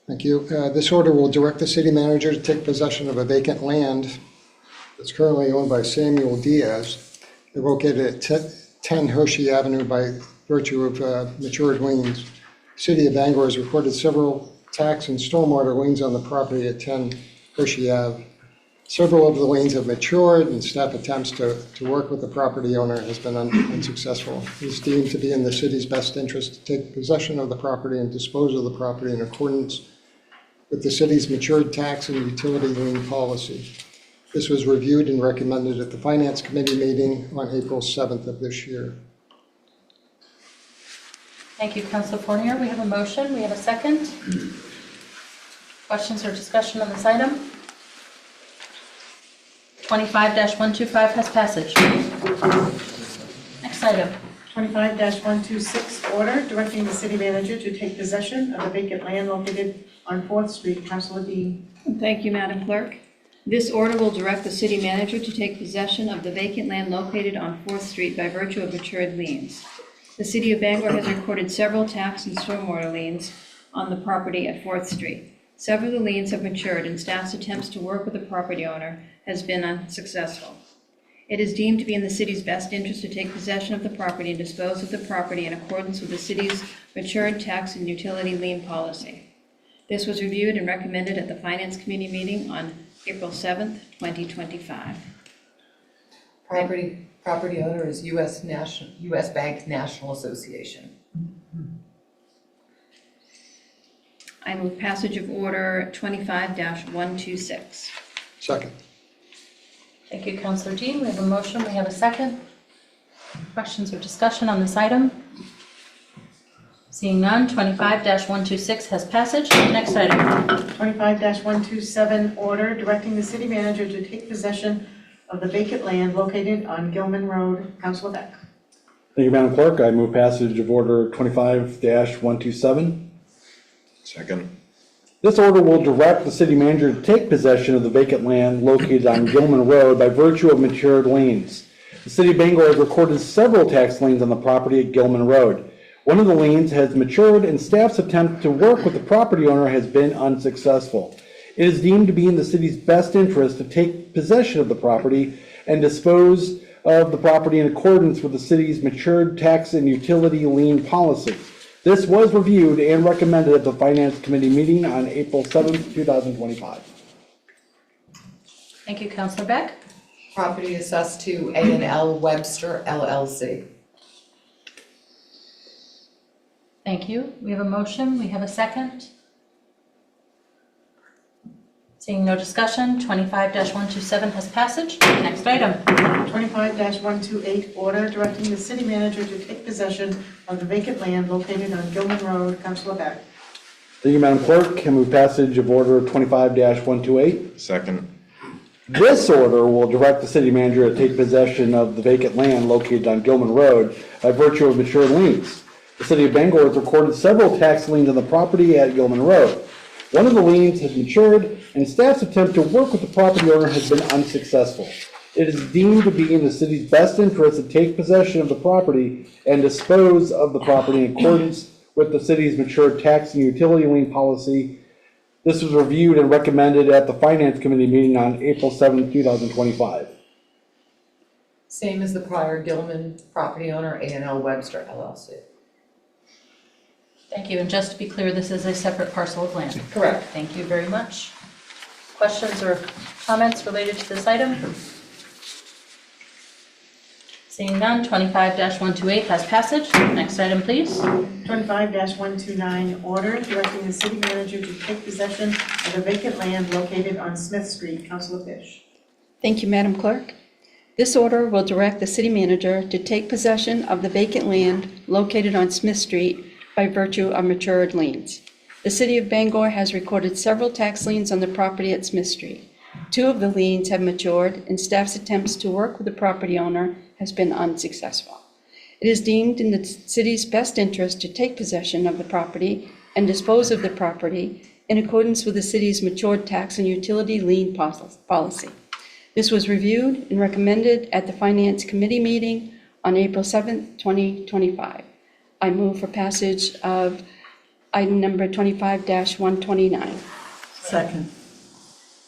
Thank you. This order will direct the city manager to take possession of a vacant land that's currently owned by Samuel Diaz. They're located at 10 Hershey Avenue by virtue of matured liens. City of Bangor has recorded several tax and stormwater liens on the property at 10 Hershey Ave. Several of the liens have matured, and staff attempts to work with the property owner has been unsuccessful. It is deemed to be in the city's best interest to take possession of the property and dispose of the property in accordance with the city's matured tax and utility lien policy. This was reviewed and recommended at the Finance Committee meeting on April 7th of this year. Thank you, Councilor Fournier. We have a motion. We have a second. Questions or discussion on this item? 25-125 has passage. Next item. 25-126, order directing the city manager to take possession of the vacant land located on 4th Street, Councilor Dean. Thank you, Madam Clerk. This order will direct the city manager to take possession of the vacant land located on 4th Street by virtue of matured liens. The city of Bangor has recorded several tax and stormwater liens on the property at 4th Street. Several of the liens have matured, and staff's attempts to work with the property owner has been unsuccessful. It is deemed to be in the city's best interest to take possession of the property and dispose of the property in accordance with the city's matured tax and utility lien policy. This was reviewed and recommended at the Finance Committee meeting on April 7th, 2025. Property owner is U.S. Bank National Association. I move passage of Order 25-126. Second. Thank you, Councilor Dean. We have a motion. We have a second. Questions or discussion on this item? Seeing none, 25-126 has passage. Next item. 25-127, order directing the city manager to take possession of the vacant land located on Gilman Road, Councilor Beck. Thank you, Madam Clerk. I move passage of Order 25-127. Second. This order will direct the city manager to take possession of the vacant land located on Gilman Road by virtue of matured liens. The city of Bangor has recorded several tax liens on the property at Gilman Road. One of the liens has matured, and staff's attempt to work with the property owner has been unsuccessful. It is deemed to be in the city's best interest to take possession of the property and dispose of the property in accordance with the city's matured tax and utility lien policy. This was reviewed and recommended at the Finance Committee meeting on April 7th, 2025. Thank you, Councilor Beck. Property assessed to A&L Webster LLC. Thank you. We have a motion. We have a second. Seeing no discussion, 25-127 has passage. Next item. 25-128, order directing the city manager to take possession of the vacant land located on Gilman Road, Councilor Beck. Thank you, Madam Clerk. Can we passage of Order 25-128? Second. This order will direct the city manager to take possession of the vacant land located on Gilman Road by virtue of matured liens. The city of Bangor has recorded several tax liens on the property at Gilman Road. One of the liens has matured, and staff's attempt to work with the property owner has been unsuccessful. It is deemed to be in the city's best interest to take possession of the property and dispose of the property in accordance with the city's matured tax and utility lien policy. This was reviewed and recommended at the Finance Committee meeting on April 7, 2025. Same as the prior Gilman property owner, A&L Webster LLC. Thank you, and just to be clear, this is a separate parcel of land. Correct. Thank you very much. Questions or comments related to this item? Seeing none, 25-128 has passage. Next item, please. 25-129, order directing the city manager to take possession of the vacant land located on Smith Street. Councilor Fish. Thank you, Madam Clerk. This order will direct the city manager to take possession of the vacant land located on Smith Street by virtue of matured liens. The city of Bangor has recorded several tax liens on the property at Smith Street. 2 of the liens have matured, and staff's attempts to work with the property owner has been unsuccessful. It is deemed in the city's best interest to take possession of the property and dispose of the property in accordance with the city's matured tax and utility lien policy. This was reviewed and recommended at the Finance Committee meeting on April 7, 2025. I move for passage of item number 25-129. Second.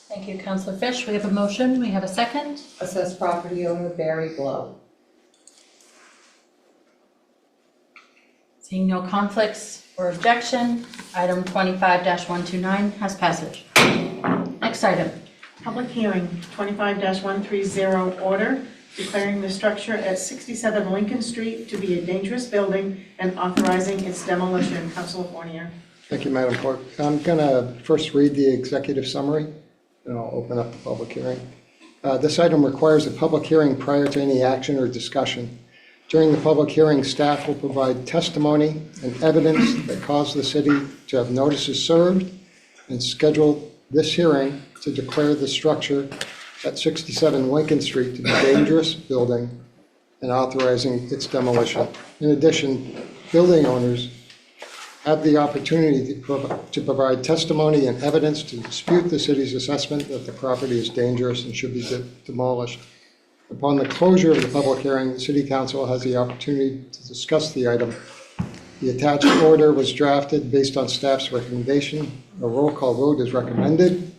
Thank you, Councilor Fish. We have a motion. We have a second. Assessed property owner Barry Blow. Seeing no conflicts or objection, item 25-129 has passage. Next item. Public hearing, 25-130, order declaring the structure at 67 Lincoln Street to be a dangerous building and authorizing its demolition. Councilor Fournier. Thank you, Madam Clerk. I'm going to first read the executive summary, and I'll open up the public hearing. This item requires a public hearing prior to any action or discussion. During the public hearing, staff will provide testimony and evidence that caused the city to have notices served and schedule this hearing to declare the structure at 67 Lincoln Street to be a dangerous building and authorizing its demolition. In addition, building owners have the opportunity to provide testimony and evidence to dispute the city's assessment that the property is dangerous and should be demolished. Upon the closure of the public hearing, the City Council has the opportunity to discuss the item. The attached order was drafted based on staff's recommendation. A roll call vote is recommended.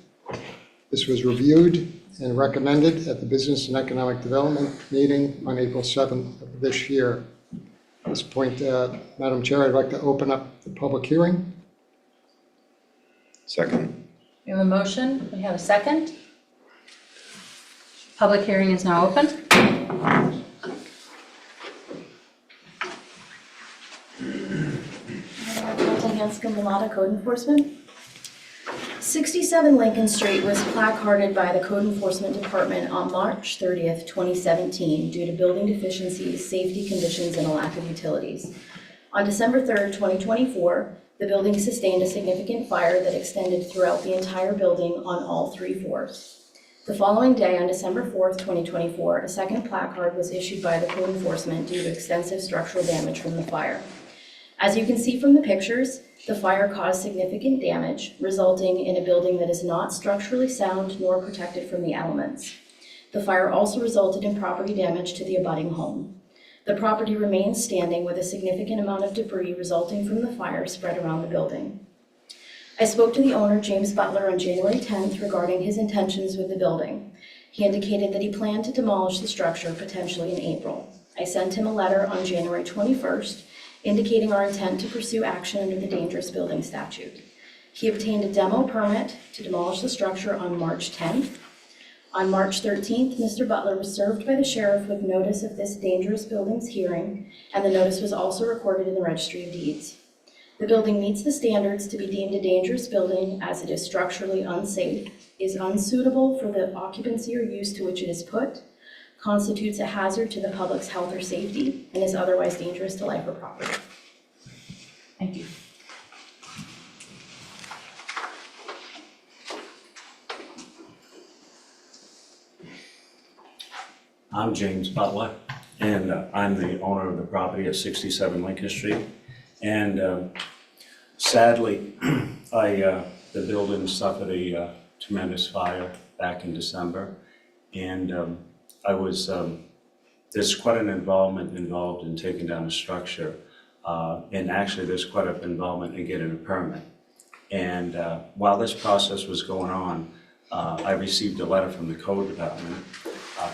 This was reviewed and recommended at the Business and Economic Development meeting on April 7th of this year. At this point, Madam Chair, I'd like to open up the public hearing. Second. We have a motion. We have a second. Public hearing is now open. Captain Hanscom Mulata, Code Enforcement. 67 Lincoln Street was placarded by the Code Enforcement Department on March 30th, 2017 due to building deficiencies, safety conditions, and a lack of utilities. On December 3rd, 2024, the building sustained a significant fire that extended throughout the entire building on all 3 floors. The following day, on December 4th, 2024, a second placard was issued by the Code Enforcement due to extensive structural damage from the fire. As you can see from the pictures, the fire caused significant damage, resulting in a building that is not structurally sound nor protected from the elements. The fire also resulted in property damage to the abutting home. The property remains standing with a significant amount of debris resulting from the fire spread around the building. I spoke to the owner, James Butler, on January 10th regarding his intentions with the building. He indicated that he planned to demolish the structure potentially in April. I sent him a letter on January 21st indicating our intent to pursue action under the Dangerous Building Statute. He obtained a demo permit to demolish the structure on March 10th. On March 13th, Mr. Butler was served by the sheriff with notice of this dangerous buildings hearing, and the notice was also recorded in the Registry of Deeds. The building meets the standards to be deemed a dangerous building as it is structurally unsafe, is unsuitable for the occupancy or use to which it is put, constitutes a hazard to the public's health or safety, and is otherwise dangerous to life or property. Thank you. I'm James Butler, and I'm the owner of the property at 67 Lincoln Street. And sadly, the building suffered a tremendous fire back in December, and I was, there's quite an involved in taking down the structure, and actually there's quite an involvement in getting a permit. And while this process was going on, I received a letter from the code department,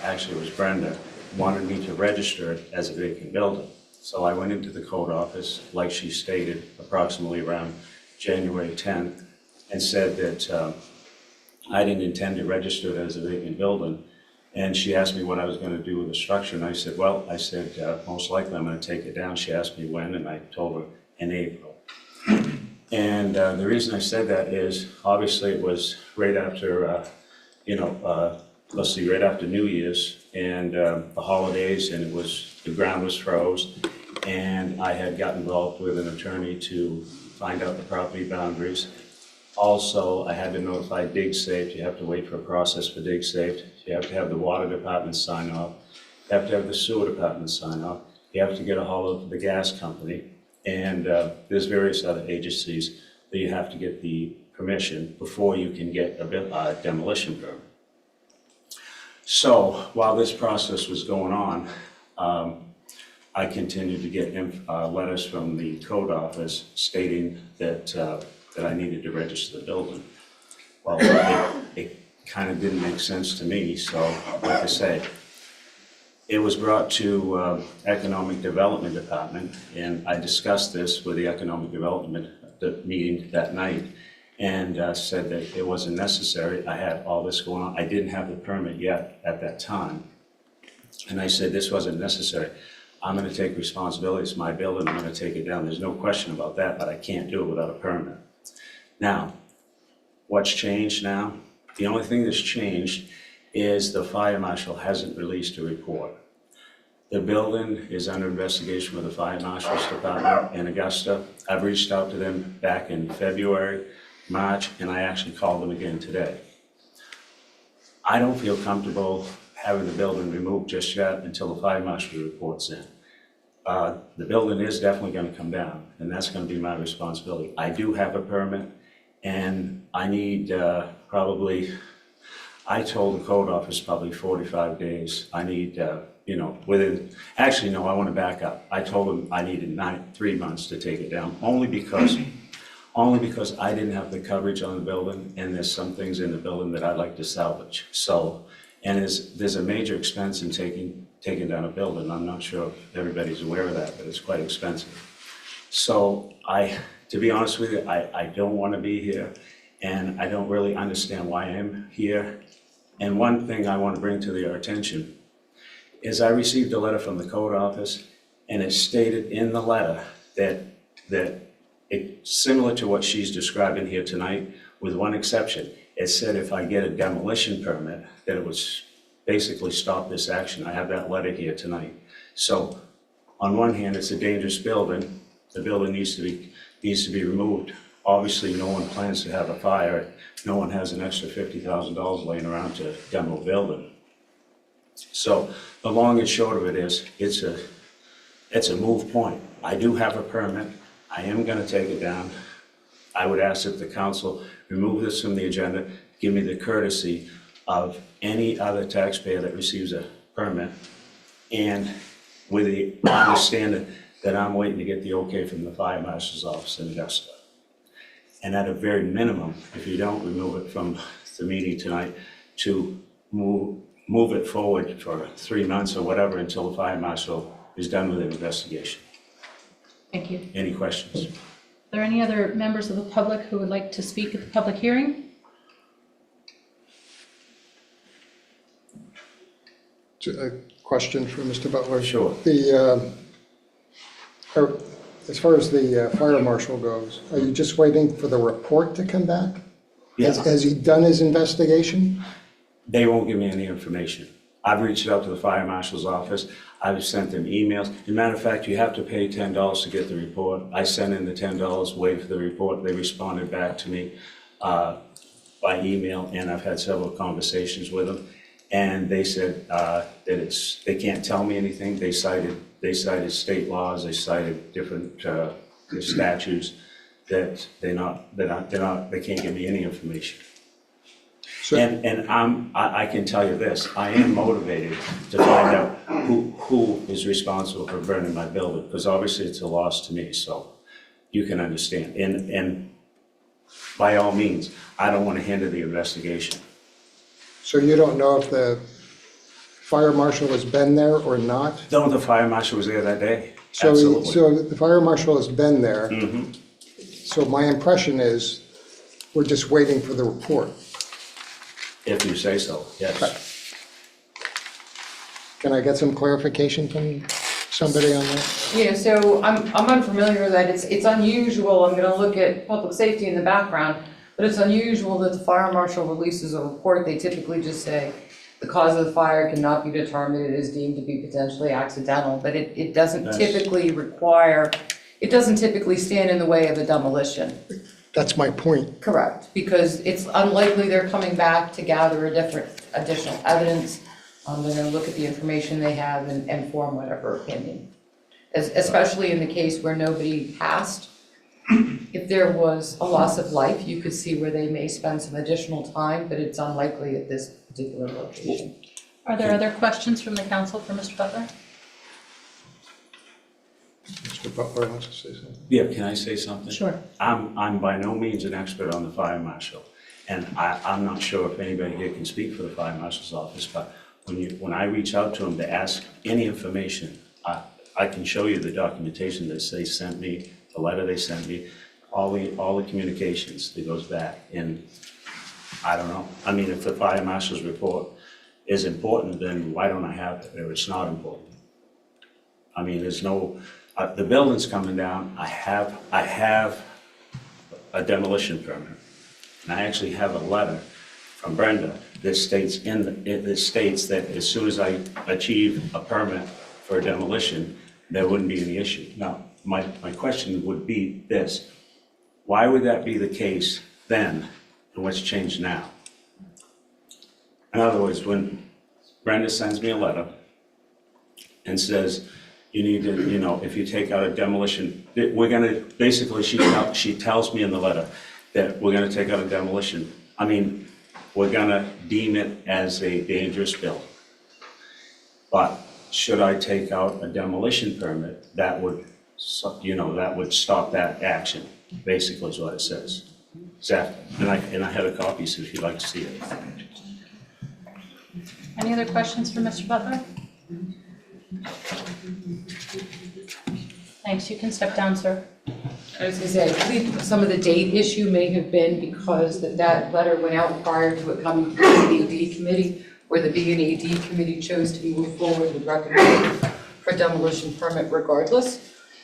actually it was Brenda, wanted me to register it as a vacant building. So I went into the code office, like she stated, approximately around January 10th, and said that I didn't intend to register it as a vacant building. And she asked me what I was going to do with the structure, and I said, most likely I'm going to take it down. She asked me when, and I told her in April. And the reason I said that is, obviously, it was right after, right after New Year's and the holidays, and the ground was froze. And I had got involved with an attorney to find out the property boundaries. Also, I had to notify DigSafe. You have to wait for a process for DigSafe. You have to have the water department sign off. You have to have the sewer department sign off. You have to get a hold of the gas company. And there's various other agencies that you have to get the permission before you can get a demolition permit. So while this process was going on, I continued to get letters from the code office stating that I needed to register the building. Well, it kind of didn't make sense to me, so like I say, it was brought to Economic Development Department, and I discussed this with the Economic Development meeting that night, and said that it wasn't necessary. I had all this going on. I didn't have the permit yet at that time, and I said this wasn't necessary. I'm going to take responsibility. It's my building. I'm going to take it down. There's no question about that, but I can't do it without a permit. Now, what's changed now? The only thing that's changed is the fire marshal hasn't released a report. The building is under investigation with the fire marshal's department in Augusta. I've reached out to them back in February, March, and I actually called them again today. I don't feel comfortable having the building removed just yet until the fire marshal reports in. The building is definitely going to come down, and that's going to be my responsibility. I do have a permit, and I need I told the code office probably 45 days. I need, I want to back up. I told them I needed 3 months to take it down, only because I didn't have the coverage on the building, and there's some things in the building that I'd like to salvage. So, and there's a major expense in taking down a building. I'm not sure if everybody's aware of that, but it's quite expensive. So to be honest with you, I don't want to be here, and I don't really understand why I'm here. And one thing I want to bring to your attention is I received a letter from the code office, and it stated in the letter that it's similar to what she's describing here tonight, with one exception. It said if I get a demolition permit, that it would basically stop this action. I have that letter here tonight. So on one hand, it's a dangerous building. The building needs to be removed. Obviously, no one plans to have a fire. No one has an extra $50,000 laying around to demo a building. So the long and short of it is, it's a move point. I do have a permit. I am going to take it down. I would ask that the council remove this from the agenda, give me the courtesy of any other taxpayer that receives a permit, and with the understanding that I'm waiting to get the okay from the fire marshal's office in Augusta. And at a very minimum, if you don't remove it from the meeting tonight, to move it forward for 3 months or whatever until the fire marshal is done with the investigation. Thank you. Any questions? Are there any other members of the public who would like to speak at the public hearing? A question for Mr. Butler. Sure. As far as the fire marshal goes, are you just waiting for the report to come back? Yeah. Has he done his investigation? They won't give me any information. I've reached out to the fire marshal's office. I've sent them emails. As a matter of fact, you have to pay $10 to get the report. I sent in the $10, waited for the report. They responded back to me by email, and I've had several conversations with them. And they said that they can't tell me anything. They cited state laws. They cited different statutes that they can't give me any information. And I can tell you this, I am motivated to find out who is responsible for burning my building, because obviously it's a loss to me, so you can understand. And by all means, I don't want to hinder the investigation. So you don't know if the fire marshal has been there or not? Though the fire marshal was there that day, So, absolutely. so the fire marshal has been there. Mhm. So my impression is we're just waiting for the report. If you say so, yes. Can I get some clarification from somebody on that? Yeah, so I'm unfamiliar with that. It's unusual. I'm gonna look at public safety in the background, but it's unusual that the fire marshal releases a report. They typically just say the cause of the fire cannot be determined. It is deemed to be potentially accidental, but it doesn't That's- typically require, it doesn't typically stand in the way of a demolition. That's my point. Correct, because it's unlikely they're coming back to gather additional evidence. They're gonna look at the information they have and form whatever opinion. Especially in the case where nobody passed. If there was a loss of life, you could see where they may spend some additional time, but it's unlikely at this particular location. Are there other questions from the council for Mr. Butler? Mr. Butler wants to say something. Yeah, can I say something? Sure. I'm by no means an expert on the fire marshal, and I'm not sure if anybody here can speak for the fire marshal's office, but when I reach out to them to ask any information, I can show you the documentation that they sent me, the letter they sent me, all the communications that goes back, and I don't know. I mean, if the fire marshal's report is important, then why don't I have it, or it's not important? I mean, there's no, the building's coming down, I have a demolition permit, and I actually have a letter from Brenda that states that as soon as I achieve a permit for a demolition, there wouldn't be any issue. Now, my question would be this: why would that be the case then, and what's changed now? In other words, when Brenda sends me a letter and says, you need to, you know, if you take out a demolition, we're gonna, basically, she tells me in the letter that we're gonna take out a demolition. I mean, we're gonna deem it as a dangerous building. But should I take out a demolition permit, that would, you know, that would stop that action, basically is what it says. Exactly, and I have a copy, so if you'd like to see it. Any other questions for Mr. Butler? Thanks, you can step down, sir. I was gonna say, I believe some of the date issue may have been because that letter went out prior to it coming to the B&AD committee, where the B&AD committee chose to move forward with recommending for demolition permit regardless,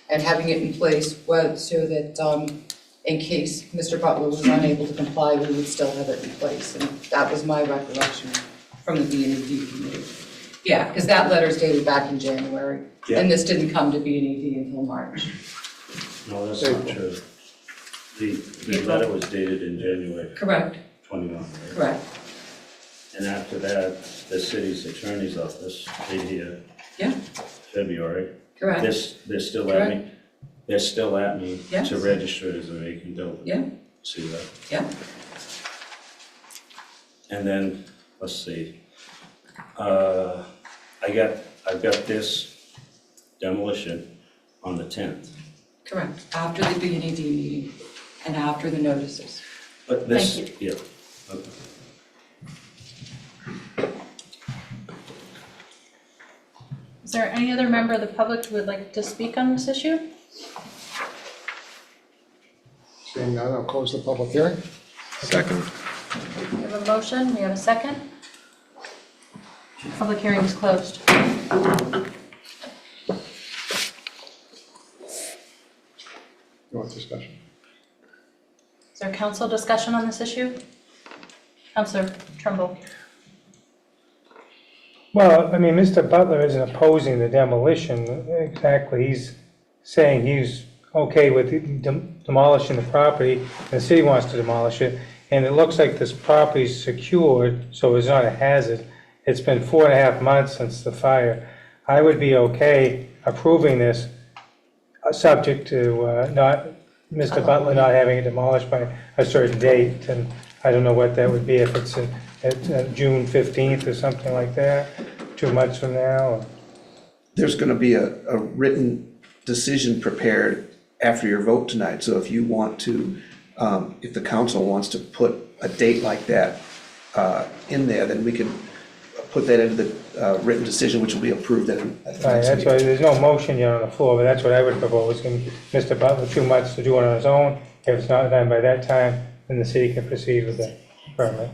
and having it in place so that in case Mr. Butler was unable to comply, we would still have it in place. And that was my recollection from the B&AD committee. Yeah, because that letter's dated back in January, and this didn't come to B&AD until March. No, that's not true. The letter was dated in January. Correct. 21. Right? Correct. And after that, the city's attorney's office, February. Correct. They're still at me. They're still at me Yes. to register it as a vacant building. Yeah. See that? Yeah. And then, let's see. I've got this demolition on the 10th. Correct, after the B&AD meeting and after the notices. But this, Thank yeah. Okay. Is there any other member of the public who would like to speak on this issue? Seeing none, I'll close the public hearing. Second. We have a motion, we have a second. Public hearing is closed. You want discussion? Is there council discussion on this issue? Councilor Trumbull. Well, I mean, Mr. Butler isn't opposing the demolition exactly. He's saying he's okay with demolishing the property. The city wants to demolish it. And it looks like this property's secured, so it's not a hazard. It's been 4.5 months since the fire. I would be okay approving this, subject to not Mr. Butler not having it demolished by a certain date. And I don't know what that would be, if it's at June 15th or something like that, 2 months from now. Or... There's going to be a written decision prepared after your vote tonight. So if you want to, if the council wants to put a date like that in there, then we can put that into the written decision, which will be approved at the Right, next that's meeting. why, there's no motion yet on the floor, but that's what I would propose, give Mr. Butler 2 months to do it on his own. If it's not done by that time, then the city can proceed with the permit.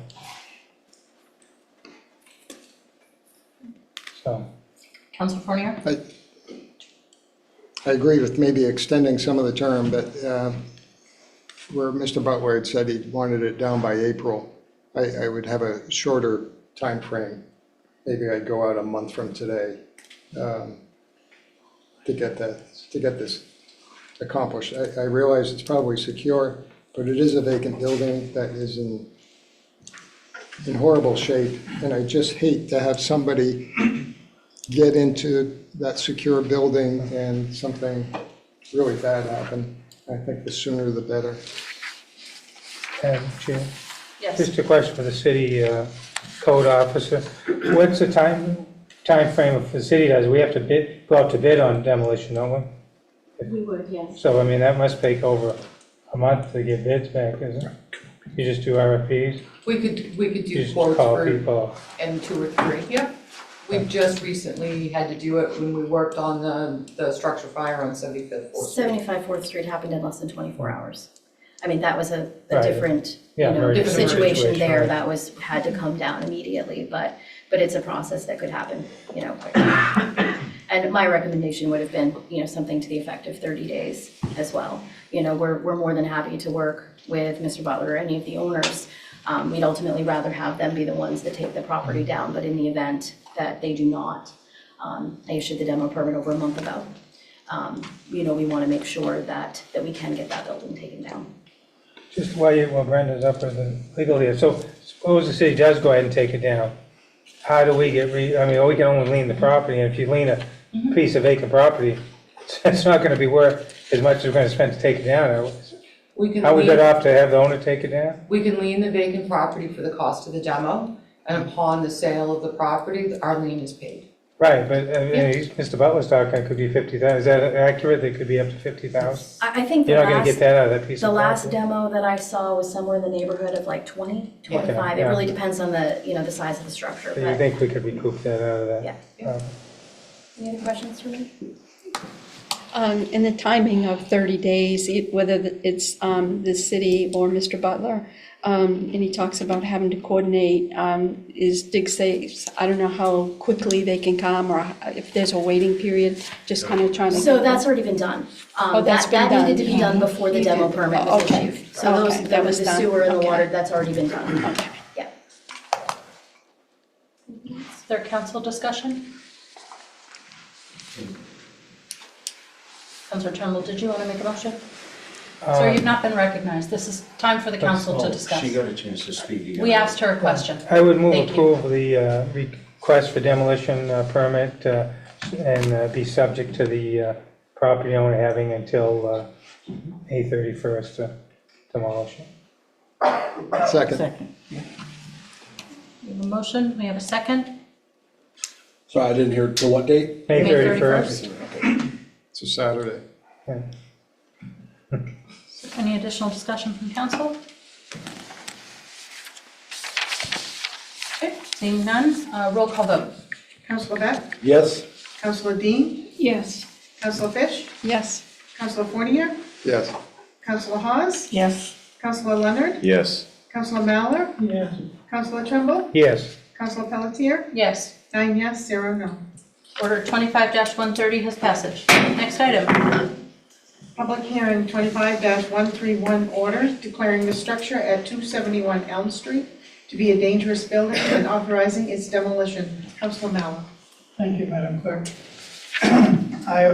So, Council Fournier? I agree with maybe extending some of the term, but where Mr. Butler had said he wanted it down by April, I would have a shorter time frame. Maybe I'd go out a month from today to get this accomplished. I realize it's probably secure, but it is a vacant building that is in horrible shape, and I just hate to have somebody get into that secure building and something really bad happen. I think the sooner the better. and Chair, Yes. just a question for the city code officer. What's the time frame if the city does? We have to go out to bid on demolition, don't we? We would, yes. So, I mean, that must take over a month to get bids back, isn't it? You just do RFPs? We could You do just quotes call for, people? and 2 or 3, yeah. We've just recently had to do it when we worked on the structure fire on 75th Floor. 75 4th Street happened in less than 24 hours. I mean, that was a Right. different, Yeah, very different situation there right. that had to come down immediately, but it's a process that could happen, quickly. And my recommendation would have been, something to the effect of 30 days as well. We're more than happy to work with Mr. Butler or any of the owners. We'd ultimately rather have them be the ones that take the property down, but in the event that they do not, I issued the demo permit over a month ago. We want to make sure that we can get that building taken down. Just while Brenda's up with the legal here, so suppose the city does go ahead and take it down, how do we get we can only lien the property, and if you lien a piece of vacant property, it's not gonna be worth as much as we're gonna spend to take it down. Are we better off to have the owner take it down? We can lien the vacant property for the cost of the demo, and upon the sale of the property, our lien is paid. Right, but Mr. Butler's talking, it could be 50,000, is that accurate? It could be up to 50,000? I think You're not gonna get that out of that piece the of last property? demo that I saw was somewhere in the neighborhood of like 20, 25. It yeah. really depends on the, the size of the structure. So you But think we could recoup that out of that? Yeah. Any other questions for me? In the timing of 30 days, whether it's the city or Mr. Butler, and he talks about having to coordinate, is DigSafe, I don't know how quickly they can come, or if there's a waiting period, just kind of trying to. So that's already been done. Oh, that's been That needed to be done. done before the demo permit was Okay. issued. So Okay, those, that was the done. sewer and the Okay. water, that's already been done. Okay. Yeah. Is there council discussion? Councilor Turnbull, did you want to make a motion? Sir, you've not been recognized. This is time for the council to discuss. She got a chance to speak again. We asked her a question. I would move Thank you. approval of the request for demolition permit and be subject to the property owner having until May 31st to demolish it. Second. We have a motion, we have a second. So I didn't hear, to what date? May May 31st. It's a Saturday. Yeah. Any additional discussion from council? Okay, seeing none, roll call vote. Councilor Beck? Yes. Councilor Dean? Yes. Councilor Fish? Yes. Councilor Fournier? Yes. Councilor Hawes? Yes. Councilor Leonard? Yes. Councilor Mallor? Yes. Councilor Trimble? Yes. Councilor Pelletier? Yes. 9 yes, 0 no. Order 25-130 has passage. Next item. Public hearing 25-131 order declaring the structure at 271 Elm Street to be a dangerous building and authorizing its demolition. Councilor Mallor. Thank you, Madam Clerk. I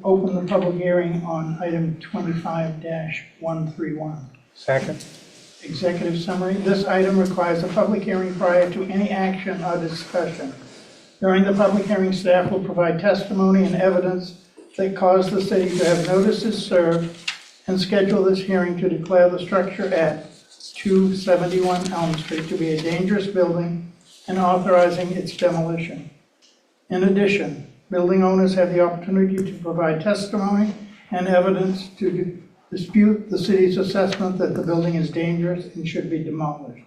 open the public hearing on item 25-131. Second? Executive summary. This item requires a public hearing prior to any action or discussion. During the public hearing, staff will provide testimony and evidence that caused the city to have notices served and schedule this hearing to declare the structure at 271 Elm Street to be a dangerous building and authorizing its demolition. In addition, building owners have the opportunity to provide testimony and evidence to dispute the city's assessment that the building is dangerous and should be demolished.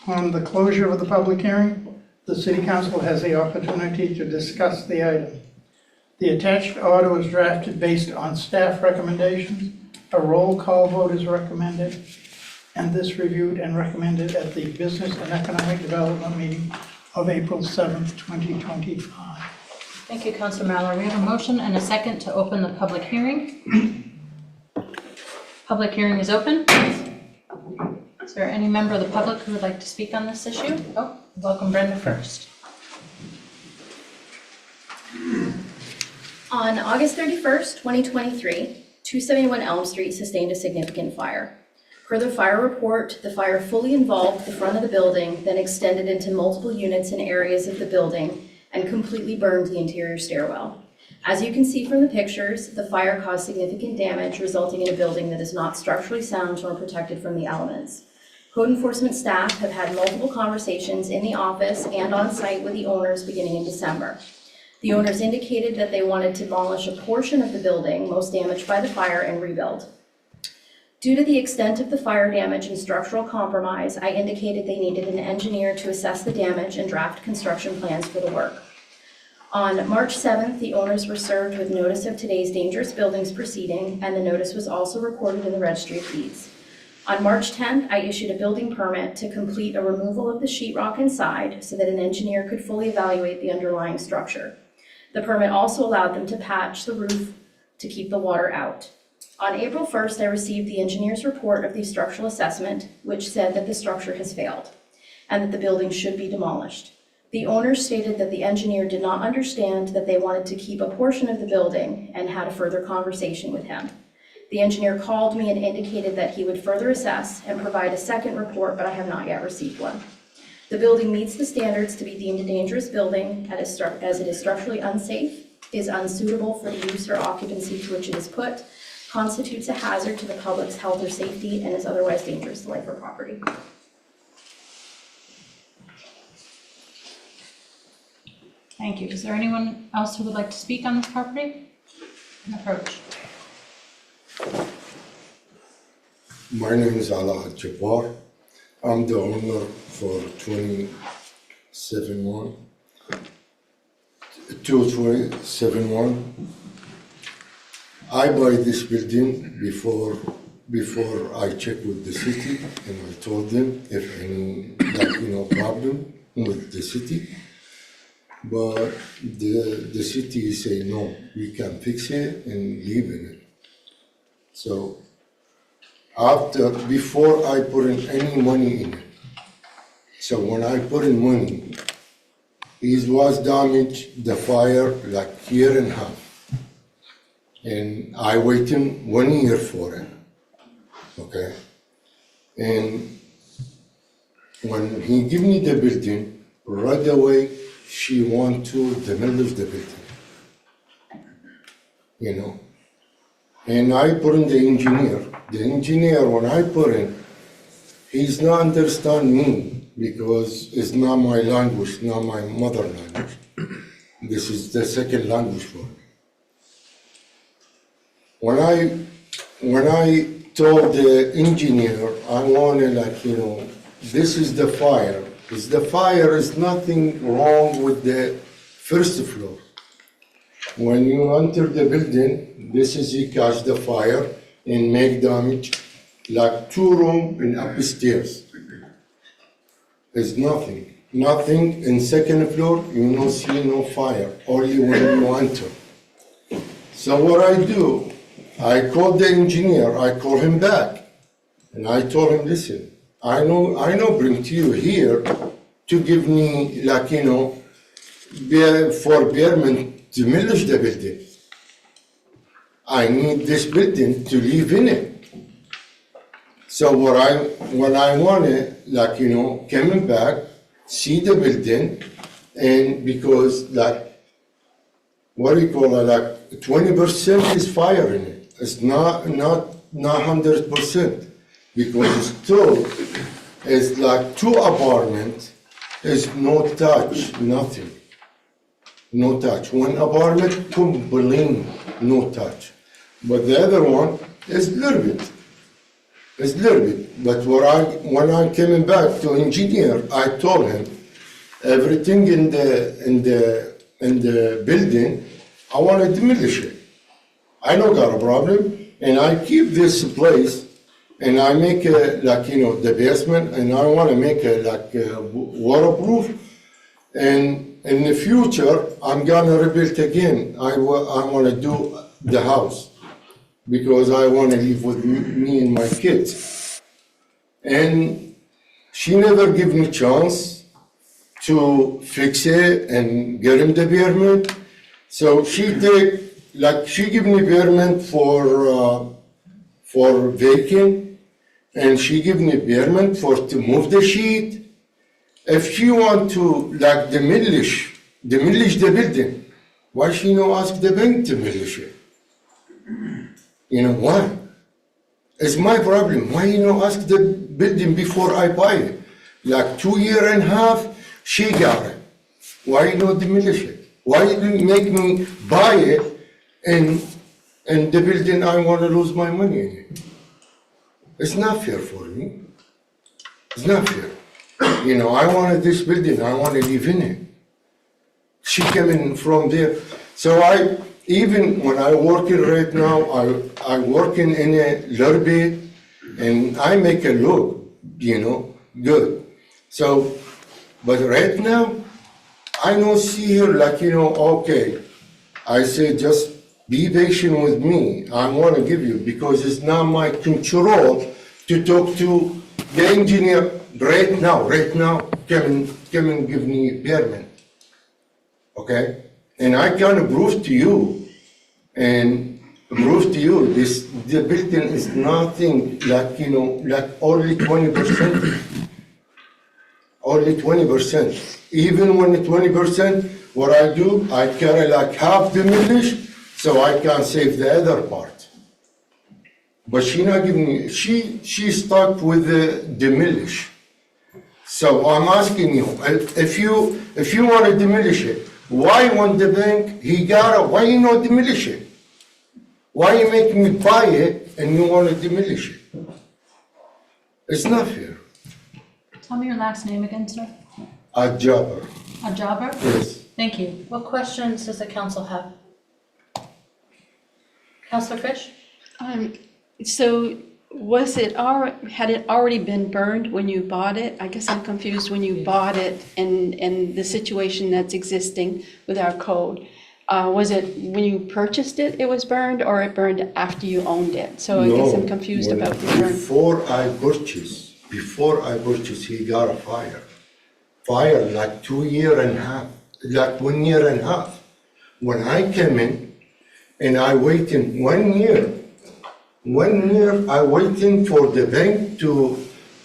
On the closure of the public hearing, the city council has the opportunity to discuss the item. The attached order was drafted based on staff recommendations. A roll call vote is recommended, and this reviewed and recommended at the Business and Economic Development meeting of April 7th, 2025. Thank you, Councilor Mallor. We have a motion and a second to open the public hearing. Public hearing is open. Is there any member of the public who would like to speak on this issue? Oh, welcome Brenda first. On August 31st, 2023, 271 Elm Street sustained a significant fire. Per the fire report, the fire fully involved the front of the building, then extended into multiple units and areas of the building, and completely burned the interior stairwell. As you can see from the pictures, the fire caused significant damage, resulting in a building that is not structurally sound nor protected from the elements. Code enforcement staff have had multiple conversations in the office and on site with the owners beginning in December. The owners indicated that they wanted to demolish a portion of the building most damaged by the fire and rebuild. Due to the extent of the fire damage and structural compromise, I indicated they needed an engineer to assess the damage and draft construction plans for the work. On March 7th, the owners were served with notice of today's dangerous buildings proceeding, and the notice was also recorded in the Registry of Deeds. On March 10th, I issued a building permit to complete a removal of the sheetrock inside so that an engineer could fully evaluate the underlying structure. The permit also allowed them to patch the roof to keep the water out. On April 1st, I received the engineer's report of the structural assessment, which said that the structure has failed and that the building should be demolished. The owners stated that the engineer did not understand that they wanted to keep a portion of the building and had a further conversation with him. The engineer called me and indicated that he would further assess and provide a second report, but I have not yet received one. The building meets the standards to be deemed a dangerous building as it is structurally unsafe, is unsuitable for the use or occupancy to which it is put, constitutes a hazard to the public's health or safety, and is otherwise dangerous to life or property. Thank you. Is there anyone else who would like to speak on this property? Approach. My name is Ala Jabbar. I'm the owner for 227-1. I buy this building before I check with the city, and I told them if any problem with the city. But the city say no, we can fix it and leave it. So before I put in any money in it, so when I put in money, it was damaged, the fire like year and a half. And I waited 1 year for it, okay? And when he give me the building, right away, she want to demolish the building, And I put in the engineer. The engineer, when I put in, he's not understand me because it's not my language, not my mother language. This is the second language for me. When I told the engineer, I wanted this is the fire. The fire is nothing wrong with the first floor. When you enter the building, this is you catch the fire and make damage, like 2 rooms and upstairs. There's nothing in second floor, you don't see no fire, only when you enter. So what I do, I call the engineer, I call him back, and I told him, listen, I know bring to you here to give me forbearance to demolish the building. I need this building to live in it. So when I wanted, coming back, see the building, and because 20% is fire in it. It's not 100%, because it's still, it's like 2 apartments, is no touch, nothing. No touch. 1 apartment, completely no touch. But the other one is little bit. It's little bit. But when I came back to engineer, I told him, everything in the building, I want to demolish it. I don't got a problem, and I keep this place, and I make the basement, and I want to make it waterproof. And in the future, I'm gonna rebuild again. I want to do the house because I want to live with me and my kids. And she never give me chance to fix it and get him the permit. So she give me permit for vacant, and she give me permit to move the sheet. If she want to demolish the building, why she no ask the bank to demolish it? You know why? It's my problem. Why you no ask the building before I buy it? 2.5 years, she got it. Why you no demolish it? Why you didn't make me buy it and the building I want to lose my money in it? It's not fair for me. It's not fair. You know, I wanted this building, I want to live in it. She came in from there. So even when I working right now, I working in a little bit, and I make it look, good. So, but right now, I don't see her okay. I say just be patient with me. I want to give you, because it's not my control to talk to the engineer right now, come and give me permit, okay? And I can prove to you, the building is nothing only 20%, only 20%. Even when 20%, what I do, I carry half demolish, so I can save the other part. But she not giving me, she stuck with the demolish. So I'm asking you, if you want to demolish it, why when the bank, why you not demolish it? Why you make me buy it and you want to demolish it? It's not fair. Tell me your last name again, sir. Ajabar. Ajabar? Yes. Thank you. What questions does the council have? Councilor Fish? So had it already been burned when you bought it? I guess I'm confused when you bought it and the situation that's existing with our code. Was it when you purchased it, it was burned, or it burned after you owned it? So I guess I'm confused about the burn. Before I purchased, he got a fire. Fire 2.5 years, 1 year and a half. When I came in and I waited 1 year, I waiting for the bank to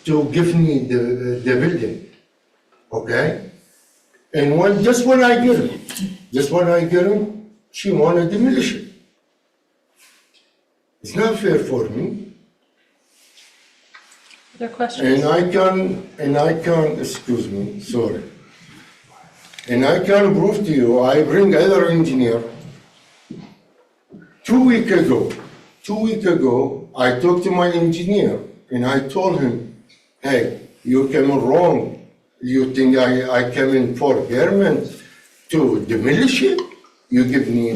give me the building, okay? And just when I get it, she wanna demolish it. It's not fair for me. Other questions? And I can, excuse me, sorry. And I can prove to you, I bring other engineer. 2 weeks ago, I talked to my engineer and I told him, hey, you came in wrong. You think I came in for permit to demolish it? You give me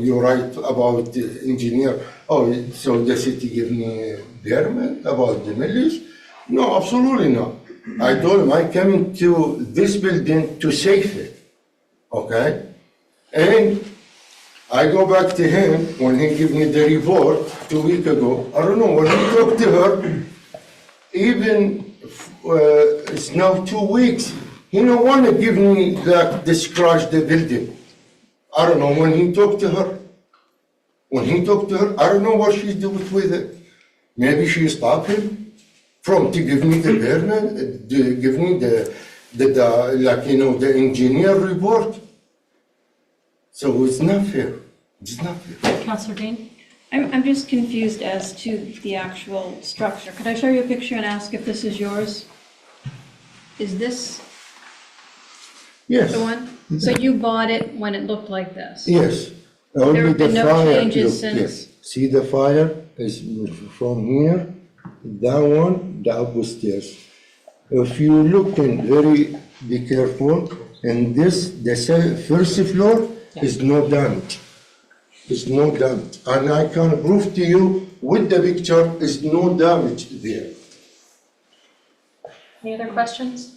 you write about the engineer. Oh, so the city give me permit about demolish? No, absolutely not. I told him I came into this building to save it, okay? And I go back to him when he gave me the report 2 weeks ago. I don't know, when he talked to her, even it's now 2 weeks, he don't want to give me describe the building. I don't know, when he talked to her, I don't know what she did with it. Maybe she stopped him from to give me the permit, to give me the engineer report. So it's not fair. It's not fair. Councilor Dean? I'm just confused as to the actual structure. Could I show you a picture and ask if this is yours? Is this Yes. the one? So you bought it when it looked like this? Yes. There Only have the been no fire, changes look, since? yes. See the fire is from here, that one, the upstairs. If you look in very be careful. And this, the first floor is not done. It's not done. And I can prove to you with the picture, is no damage there. Any other questions?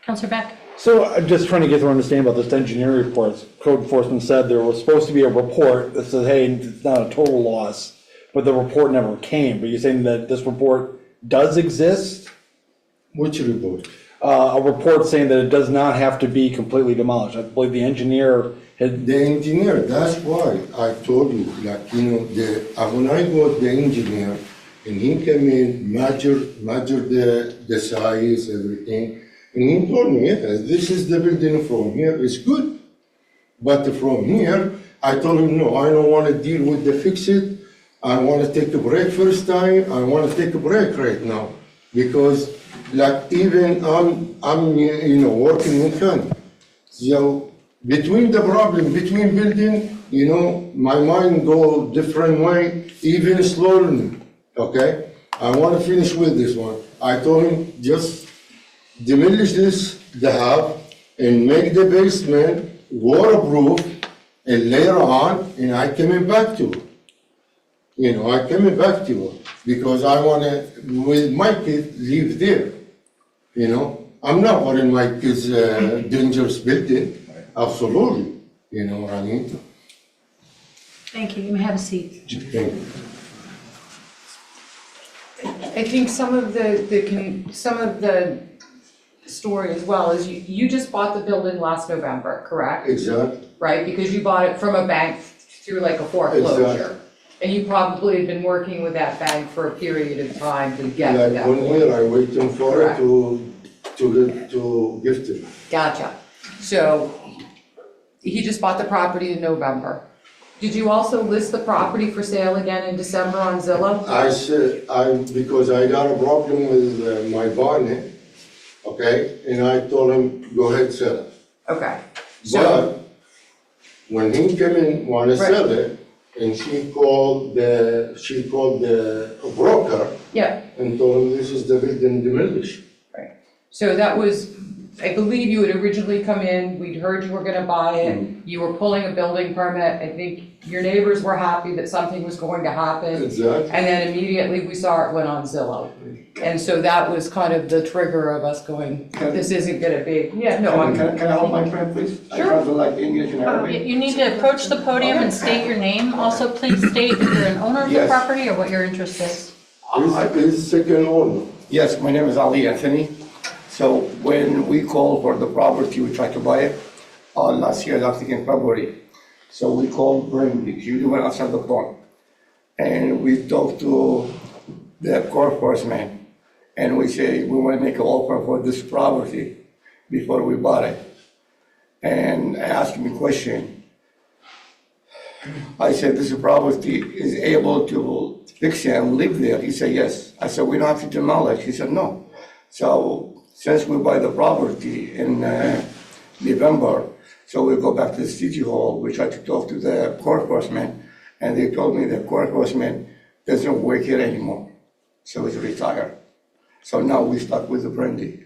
Counselor Beck? So I'm just trying to get to understand about this engineering reports. Code enforcement said there was supposed to be a report that said, hey, it's not a total loss, but the report never came. But you're saying that this report does exist? Which report? A report saying that it does not have to be completely demolished. I believe the engineer had. The engineer, that's why I told you, like, you know, when I got the engineer, and he came in, measured the size, everything, and he told me, yeah, this is the building from here, it's good. But from here, I told him, no, I don't want to deal with the fix-it. I want to take a break first time. I want to take a break right now. Because, like, even I'm you know, working in county. So, between the problem, between building, you know, my mind go different way, even slowly, okay? I want to finish with this one. I told him, just demolish this, the house, and make the basement waterproof, and later on, and I coming back to it. You know, I coming back to it, because I want to, with my kids, live there. You know, I'm not putting my kids dangerous building, absolutely, you know what I mean? Thank you. You may have a seat. Thank you. I think some of the story as well is you just bought the building last November, correct? Exactly. Right, because you bought it from a bank through like a foreclosure. Exactly. And you probably had been working with that bank for a period of time to get to Like that 1 point. year, I waiting for Correct. it to give to me. Gotcha. So he just bought the property in November. Did you also list the property for sale again in December on Zillow? I said, because I got a problem with my bonnet, okay, and I told him, go ahead, sell it. Okay. But when he came in, wanna sell it, and she called the broker Yeah. and told him this is the building demolished. So that was, I believe you had originally come in, we'd heard you were gonna buy it, you were pulling a building permit, I think your neighbors were happy that something was going to happen. Exactly. And then immediately we saw it went on Zillow. And so that was kind of the trigger of us going, this isn't gonna be, yeah, no, I'm. Can I hold my friend, please? I Sure. translate like English and Arabic. You need to approach the podium and state your name. Also, please state if you're an owner of the Yes. property or what your interest is. He's second owner. Yes, my name is Ali Anthony. So when we called for the property, we tried to buy it last year, I think in February. So we called Brinkley, she went outside the phone. And we talked to the court enforcement, and we say, we want to make an offer for this property before we bought it. And asked me a question. I said, this property is able to fix it and live there? He said, yes. I said, we don't have to demolish. He said, no. So since we buy the property in November, so we go back to the city hall, we tried to talk to the court enforcement, and they told me the court enforcement doesn't work here anymore. So it's retired. So now we stuck with the Brandy.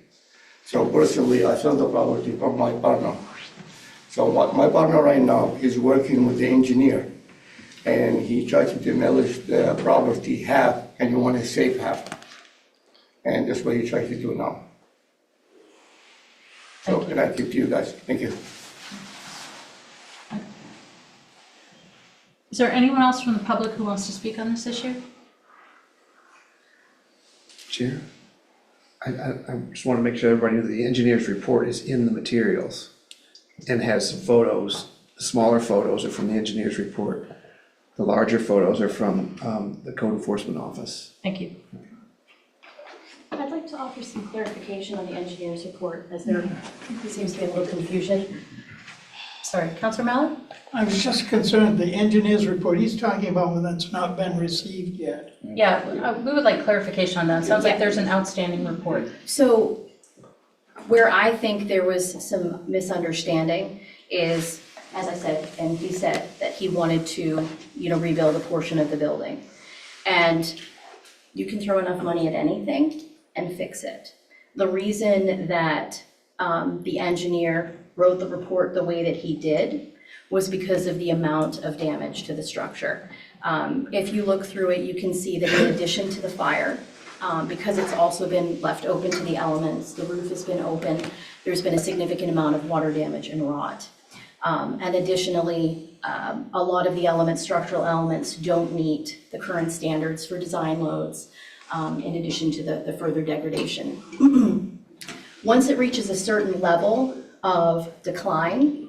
So personally, I sold the property from my partner. So my partner right now is working with the engineer, and he tried to demolish the property half, and he want to save half. And that's what he tries to do now. So can I give to you guys? Thank you. Is there anyone else from the public who wants to speak on this issue? Chair, I just want to make sure everybody knows the engineer's report is in the materials and has some photos. The smaller photos are from the engineer's report. The larger photos are from the code enforcement office. Thank you. I'd like to offer some clarification on the engineer's report, as there seems to be a little confusion. Sorry, Counselor Mallon? I was just concerned, the engineer's report, he's talking about one that's not been received yet. Yeah, we would like clarification on that. It sounds like there's an outstanding report. So where I think there was some misunderstanding is, as I said, and he said, that he wanted to, rebuild a portion of the building. And you can throw enough money at anything and fix it. The reason that the engineer wrote the report the way that he did was because of the amount of damage to the structure. If you look through it, you can see that in addition to the fire, because it's also been left open to the elements, the roof has been open, there's been a significant amount of water damage and rot. And additionally, a lot of the elements, structural elements, don't meet the current standards for design loads, in addition to the further degradation. Once it reaches a certain level of decline,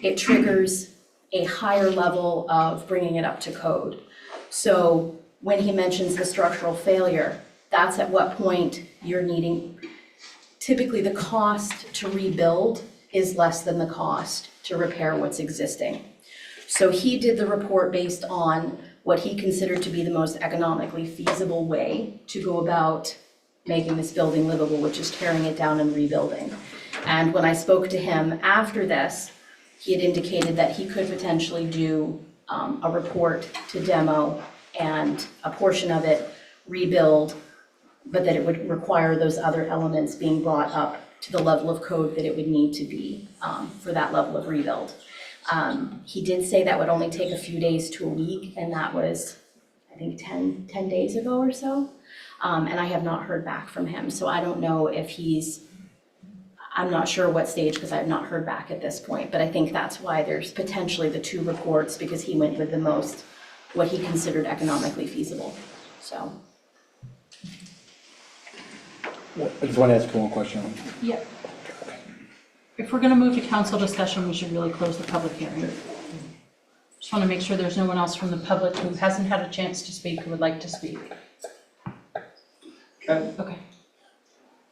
it triggers a higher level of bringing it up to code. So when he mentions the structural failure, that's at what point you're needing, typically the cost to rebuild is less than the cost to repair what's existing. So he did the report based on what he considered to be the most economically feasible way to go about making this building livable, which is tearing it down and rebuilding. And when I spoke to him after this, he had indicated that he could potentially do a report to demo and a portion of it rebuild, but that it would require those other elements being brought up to the level of code that it would need to be for that level of rebuild. He did say that would only take a few days to a week, and that was, I think, 10 days ago or so. And I have not heard back from him, so I don't know if I'm not sure what stage, because I have not heard back at this point, but I think that's why there's potentially the two reports, because he went with the most, what he considered economically feasible, so. I just want to ask one question. Yeah. If we're gonna move to council discussion, we should really close the public hearing. Just wanna make sure there's no one else from the public who hasn't had a chance to speak who would like to speak. Okay.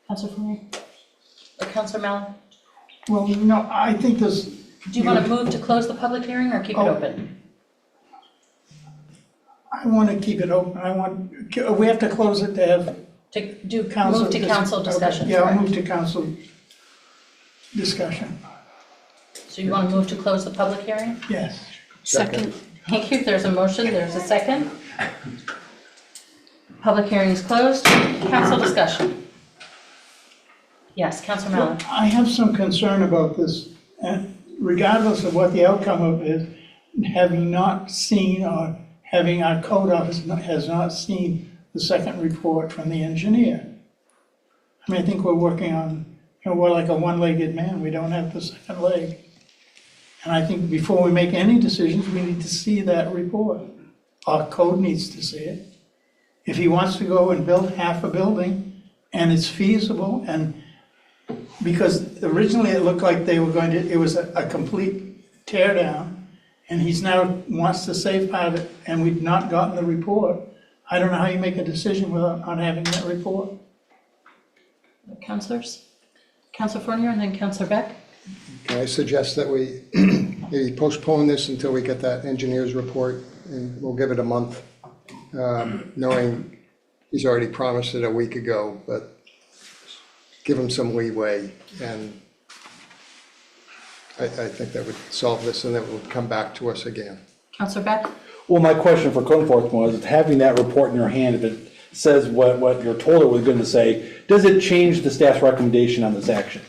Councilor Fournier? Or Councilor Mallon? Well, no, I think this. Do you wanna move to close the public hearing or keep it open? I want to keep it open. We have to close it to have. Move to council discussion. Okay. Yeah, I'll correct? move to council discussion. So you wanna move to close the public hearing? Yes. Second. Thank you. There's a motion, there's a second. Public hearing is closed. Council discussion. Yes, Councilor Mallon. I have some concern about this, and regardless of what the outcome of it is, having not seen, or having our code office has not seen the second report from the engineer. I mean, I think we're working on, we're like a one-legged man, we don't have the second leg. And I think before we make any decisions, we need to see that report. Our code needs to see it. If he wants to go and build half a building, and it's feasible, and because originally it looked like they were going to, it was a complete tear down, and he's now wants to save part of it, and we've not gotten the report. I don't know how you make a decision without not having that report. Councilors? Councilor Fournier and then Councilor Beck? Can I suggest that we maybe postpone this until we get that engineer's report, and we'll give it a month, knowing he's already promised it a week ago, but give him some leeway, and I think that would solve this, and then it would come back to us again. Councilor Beck? Well, my question for code enforcement was, having that report in your hand, if it says what you're told it was going to say, does it change the staff's recommendation on this action?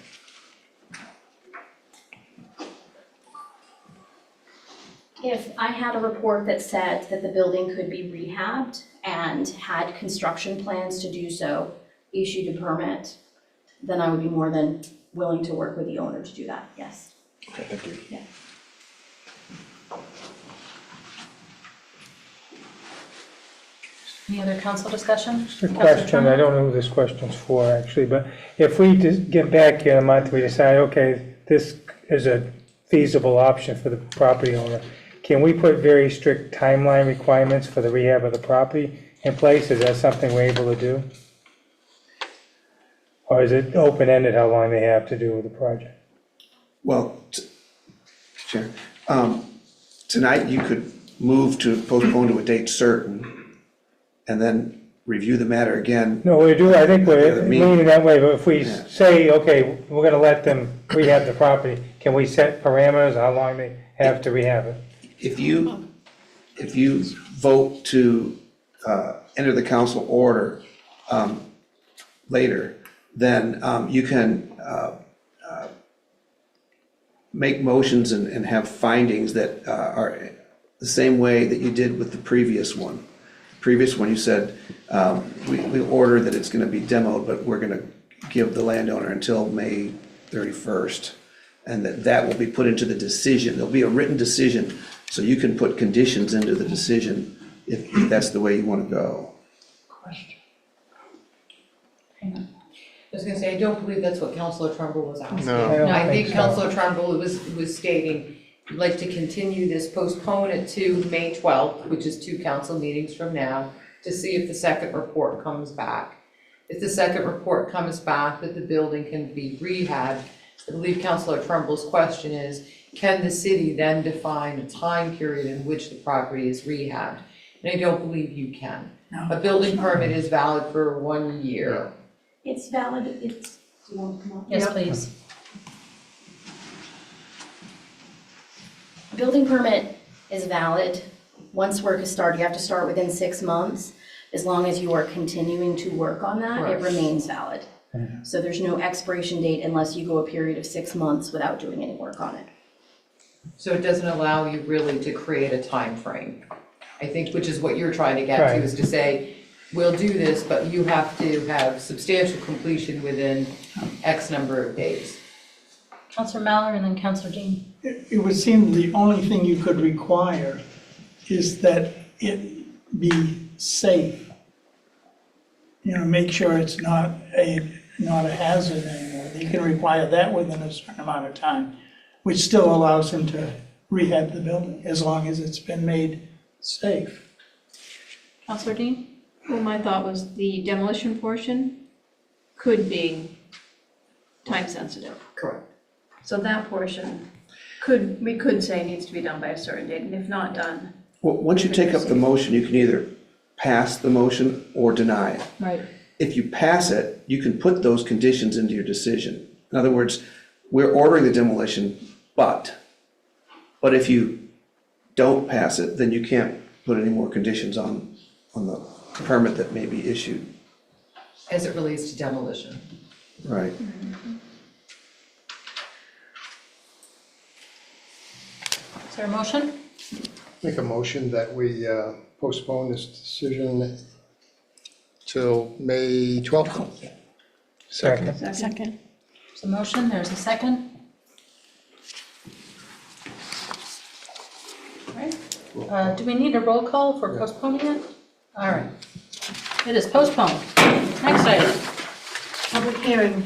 If I had a report that said that the building could be rehabbed and had construction plans to do so, issued a permit, then I would be more than willing to work with the owner to do that, yes. Okay, thank you. Yeah. Any other council discussion? Just a question, I don't know who this question's for actually, but if we just get back in a month, we decide, okay, this is a feasible option for the property owner, can we put very strict timeline requirements for the rehab of the property in place? Is that something we're able to do? Or is it open-ended how long they have to do with the project? Well, Chair, tonight you could move to postpone to a date certain and then review the matter again. No, we do, I think we're meeting. leaning that way, but if we say, okay, we're gonna let them rehab the property, can we set parameters how long they have to rehab it? If you vote to enter the council order later, then you can make motions and have findings that are the same way that you did with the previous one. Previous one, you said, we order that it's gonna be demoed, but we're gonna give the landowner until May 31st. And that will be put into the decision. There'll be a written decision, so you can put conditions into the decision if that's the way you wanna go. I was gonna say, I don't believe that's what Councilor Trumbull was asking. No. I don't I think think so. Councilor Trumbull was stating, we'd like to continue this, postpone it to May 12th, which is 2 council meetings from now, to see if the second report comes back. If the second report comes back that the building can be rehabbed, I believe Councilor Trumbull's question is, can the city then define a time period in which the property is rehabbed? And I don't believe you can. A building permit is valid for 1 year. It's valid, do you want to come up? Yes, please. A building permit is valid. Once work is started, you have to start within 6 months. As long as you are continuing to work on that, Right. it remains valid. So there's no expiration date unless you go a period of 6 months without doing any work on it. So it doesn't allow you really to create a time frame. I think, which is what you're trying to get to, Right. is to say, we'll do this, but you have to have substantial completion within X number of days. Counselor Mallor and then Counselor Dean. It would seem the only thing you could require is that it be safe. You know, make sure it's not a hazard anymore. You can require that within a certain amount of time, which still allows him to rehab the building as long as it's been made safe. Counselor Dean? Well, my thought was the demolition portion could be time sensitive. Correct. So that portion we could say needs to be done by a certain date, and if not done. Well, once you take up the motion, you can either pass the motion or deny it. Right. If you pass it, you can put those conditions into your decision. In other words, we're ordering the demolition, but if you don't pass it, then you can't put any more conditions on the permit that may be issued. As it relates to demolition. Right. Is there a motion? Make a motion that we postpone this decision till May 12th. Second. Second. There's a motion, there's a second. All right. Do we need a roll call for postponing it? All right. It is postponed. Next item. Public hearing,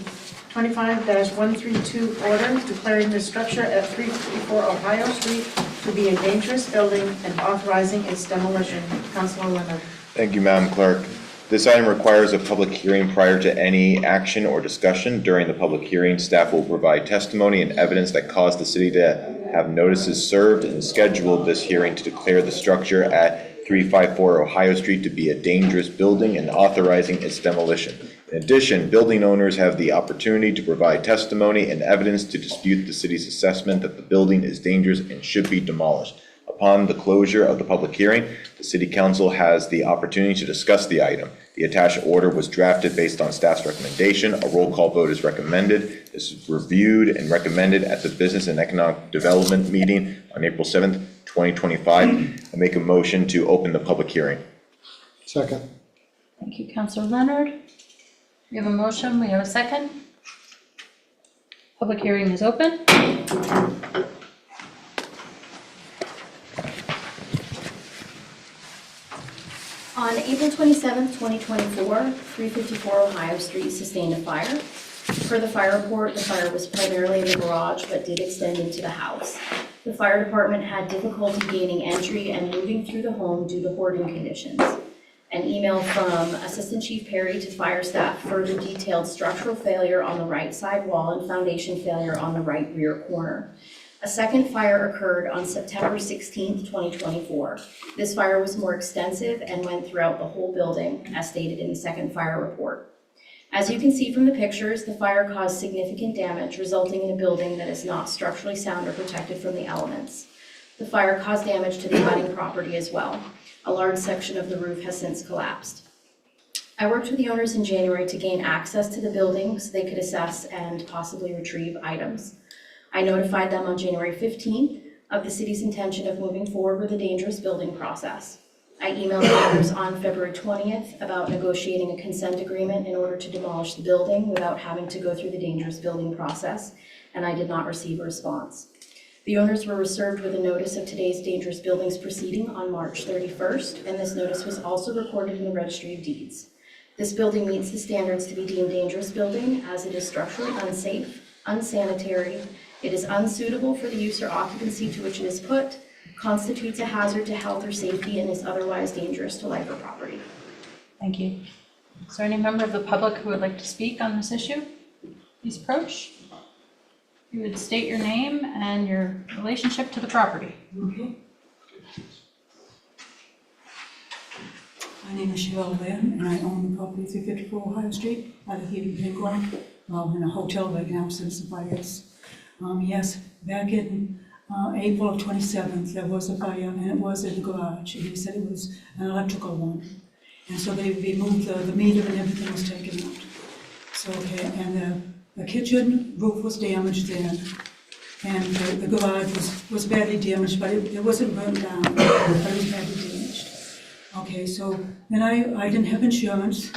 25-132 order declaring the structure at 354 Ohio Street to be a dangerous building and authorizing its demolition. Councilor Leonard. Thank you, Madam Clerk. This item requires a public hearing prior to any action or discussion. During the public hearing, staff will provide testimony and evidence that caused the city to have notices served and scheduled this hearing to declare the structure at 354 Ohio Street to be a dangerous building and authorizing its demolition. In addition, building owners have the opportunity to provide testimony and evidence to dispute the city's assessment that the building is dangerous and should be demolished. Upon the closure of the public hearing, the City Council has the opportunity to discuss the item. The attached order was drafted based on staff's recommendation. A roll call vote is recommended. This is reviewed and recommended at the Business and Economic Development meeting on April 7th, 2025. I make a motion to open the public hearing. Second. Thank you, Counselor Leonard. We have a motion, we have a second. Public hearing is open. On April 27th, 2024, 354 Ohio Street sustained a fire. Per the fire report, the fire was primarily in the garage but did extend into the house. The fire department had difficulty gaining entry and moving through the home due to hoarding conditions. An email from Assistant Chief Perry to fire staff further detailed structural failure on the right side wall and foundation failure on the right rear corner. A second fire occurred on September 16th, 2024. This fire was more extensive and went throughout the whole building, as stated in the second fire report. As you can see from the pictures, the fire caused significant damage, resulting in a building that is not structurally sound or protected from the elements. The fire caused damage to the abutting property as well. A large section of the roof has since collapsed. I worked with the owners in January to gain access to the building so they could assess and possibly retrieve items. I notified them on January 15th of the city's intention of moving forward with the dangerous building process. I emailed the owners on February 20th about negotiating a consent agreement in order to demolish the building without having to go through the dangerous building process, and I did not receive a response. The owners were served with a notice of today's dangerous buildings proceeding on March 31st, and this notice was also recorded in the Registry of Deeds. This building meets the standards to be deemed dangerous building as it is structurally unsafe, unsanitary, it is unsuitable for the use or occupancy to which it is put, constitutes a hazard to health or safety, and is otherwise dangerous to life or property. Thank you. Is there any member of the public who would like to speak on this issue? Please approach. You would state your name and your relationship to the property. My name is Cheryl Lynn, and I own the property 354 Ohio Street. I live here in Bangor. In a hotel right now since the fires. Yes, back in April of 27th, there was a fire, and it was in the garage, and he said it was an electrical one. And so they removed the meter and everything was taken out. So, okay, and the kitchen roof was damaged then, and the garage was badly damaged, but it wasn't burned down, but it was badly damaged. Okay, so then I didn't have insurance,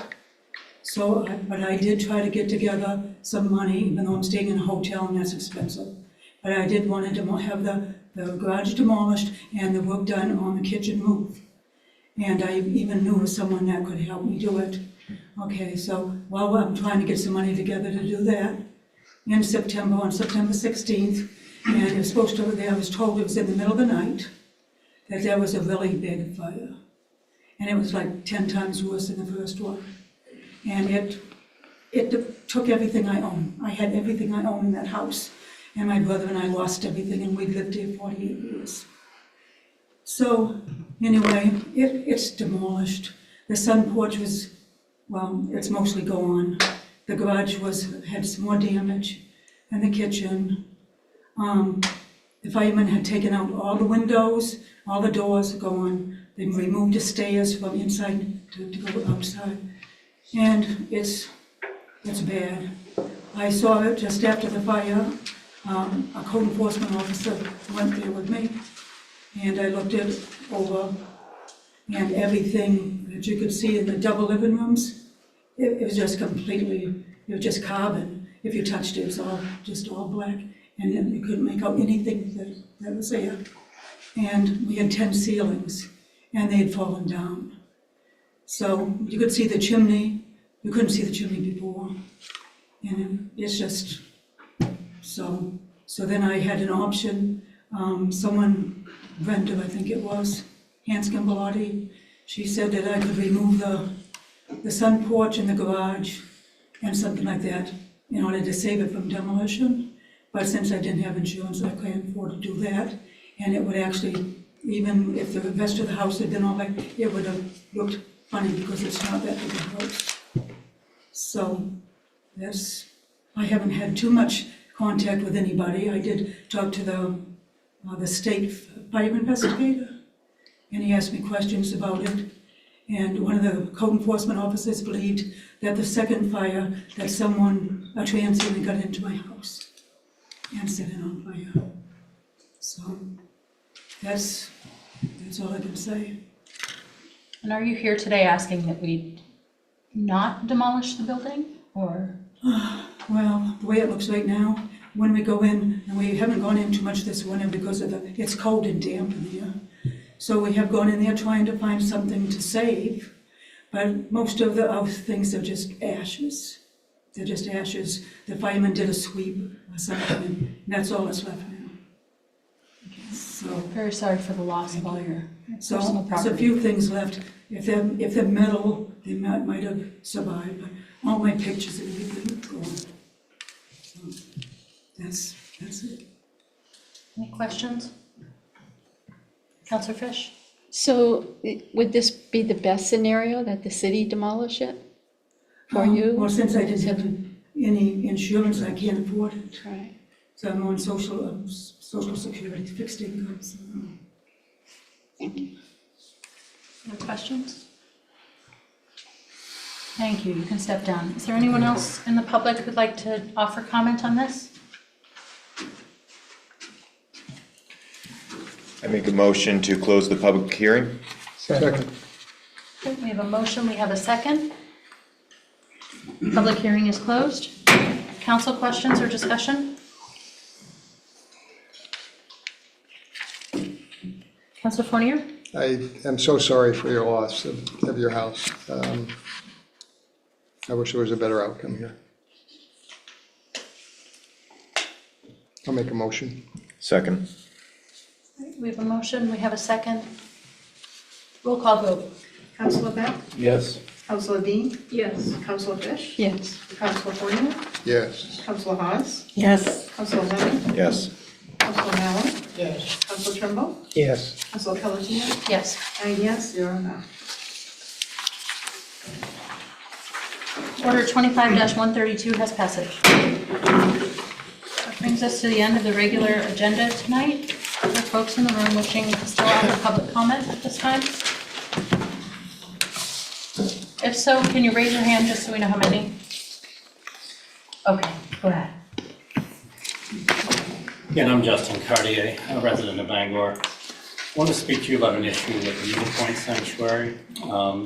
but I did try to get together some money, even though I'm staying in a hotel and that's expensive. But I did want to have the garage demolished and the work done on the kitchen roof. And I even knew of someone that could help me do it. Okay, so while I'm trying to get some money together to do that, in September, on September 16th, and it was supposed to, I was told it was in the middle of the night, that there was a really big fire. And it was like 10 times worse than the first one. And it took everything I own. I had everything I own in that house. And my brother and I lost everything, and we lived here 48 years. So, anyway, it's demolished. The sun porch was, well, it's mostly gone. The garage had some more damage, and the kitchen. The firemen had taken out all the windows, all the doors are gone. They removed the stairs from inside to go outside. And it's bad. I saw it just after the fire. A code enforcement officer went there with me, and I looked it over, and everything that you could see in the double living rooms, it was just completely, it was just carbon. If you touched it, it was just all black, and then you couldn't make out anything that was there. And we had 10 ceilings, and they had fallen down. So you could see the chimney. You couldn't see the chimney before. And it's just, so then I had an option. Someone, Brenda, I think it was, Hanscom Bellotti, she said that I could remove the sun porch and the garage and something like that in order to save it from demolition. But since I didn't have insurance, I couldn't afford to do that. And it would actually, even if the rest of the house had been all like, it would have looked funny because it's not that big a house. So I haven't had too much contact with anybody. I did talk to the state fire investigator, and he asked me questions about it. And one of the code enforcement officers believed that the second fire, that a transient got into my house and set it on fire. So that's all I can say. And are you here today asking that we not demolish the building, or? Well, the way it looks right now, when we go in, and we haven't gone in too much this winter because it's cold and damp in here. So we have gone in there trying to find something to save, but most of the other things are just ashes. They're just ashes. The firemen did a sweep or something, and that's all that's left now. So very sorry for the loss of all your personal property. There's a few things left. If they're metal, they might have survived, but all my pictures and everything are gone. So that's it. Any questions? Councilor Fish? So would this be the best scenario, that the city demolish it for you? Well, since I didn't have any insurance, I can't afford it. Right. So I'm on social security, fixed income. So. Thank you. Other questions? Thank you. You can step down. Is there anyone else in the public who'd like to offer comment on this? I make a motion to close the public hearing. Second. Okay, we have a motion, we have a second. Public hearing is closed. Council questions or discussion? Councilor Fournier? I am so sorry for your loss of your house. I wish there was a better outcome here. I'll make a motion. Second. We have a motion, we have a second. Roll call vote. Councilor Beck? Yes. Councilor Dean? Yes. Councilor Fish? Yes. Councilor Fournier? Yes. Councilor Hawes? Yes. Councilor Levin? Yes. Councilor Mallow? Yes. Councilor Trimble? Yes. Councilor Pelletier? Yes. 9 yes, 0 no. Order 25-132 has passage. That brings us to the end of the regular agenda tonight. Are there folks in the room wishing to still offer public comment at this time? If so, can you raise your hand just so we know how many? Okay, go ahead. Again, I'm Justin Cartier, a resident of Bangor. I want to speak to you about an issue with the Needle Point Sanctuary.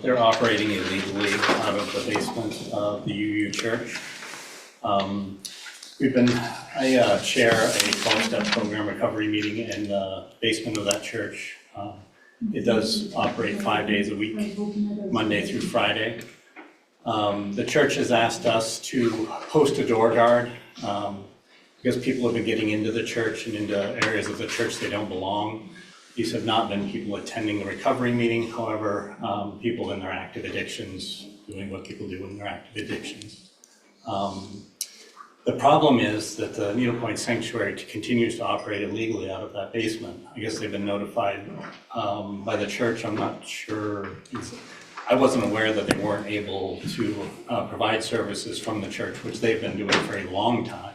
They're operating illegally out of the basement of the UU Church. I chair a 12-step program recovery meeting in the basement of that church. It does operate 5 days a week, Monday through Friday. The church has asked us to post a door guard because people have been getting into the church and into areas of the church they don't belong. These have not been people attending the recovery meeting, however, people in their active addictions, doing what people do in their active addictions. The problem is that the Needle Point Sanctuary continues to operate illegally out of that basement. I guess they've been notified by the church. I'm not sure. I wasn't aware that they weren't able to provide services from the church, which they've been doing for a long time.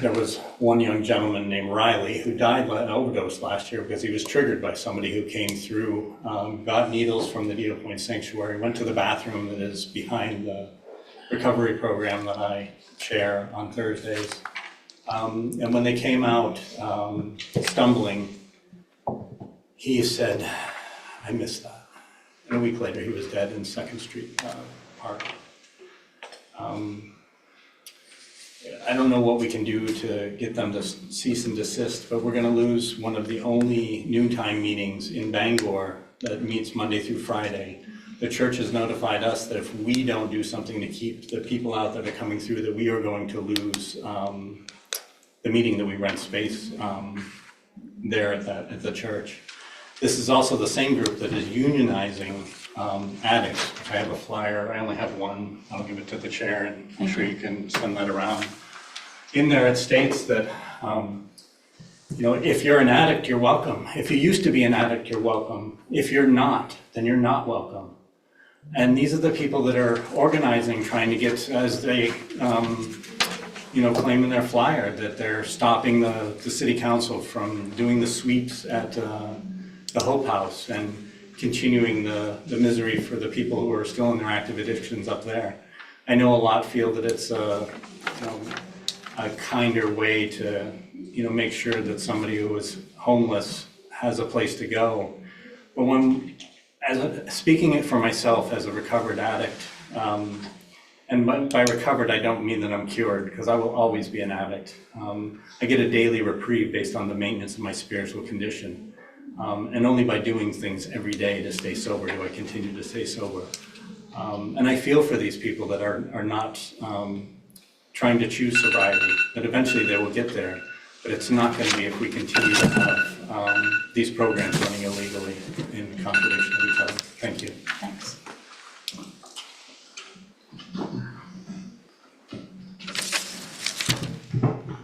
There was one young gentleman named Riley who died by an overdose last year because he was triggered by somebody who came through, got needles from the Needle Point Sanctuary, went to the bathroom that is behind the recovery program that I chair on Thursdays. And when they came out stumbling, he said, "I missed that." And a week later, he was dead in 2nd Street Park. I don't know what we can do to get them to cease and desist, but we're going to lose one of the only noontime meetings in Bangor that meets Monday through Friday. The church has notified us that if we don't do something to keep the people out that are coming through, that we are going to lose the meeting that we rent space there at the church. This is also the same group that is unionizing addicts. I have a flyer, I only have one, I'll give it to the chair and I'm sure you can send that around. In there it states that, if you're an addict, you're welcome. If you used to be an addict, you're welcome. If you're not, then you're not welcome. And these are the people that are organizing, trying to get, as they, claim in their flyer, that they're stopping the city council from doing the sweeps at the Hope House and continuing the misery for the people who are still in their active addictions up there. I know a lot feel that it's a kinder way to, make sure that somebody who is homeless has a place to go. But speaking it for myself as a recovered addict, and by recovered, I don't mean that I'm cured, because I will always be an addict. I get a daily reprieve based on the maintenance of my spiritual condition. And only by doing things every day to stay sober do I continue to stay sober. And I feel for these people that are not trying to choose sobriety, that eventually they will get there. But it's not going to be if we continue to have these programs running illegally in contradiction of each other. Thank you. Thanks.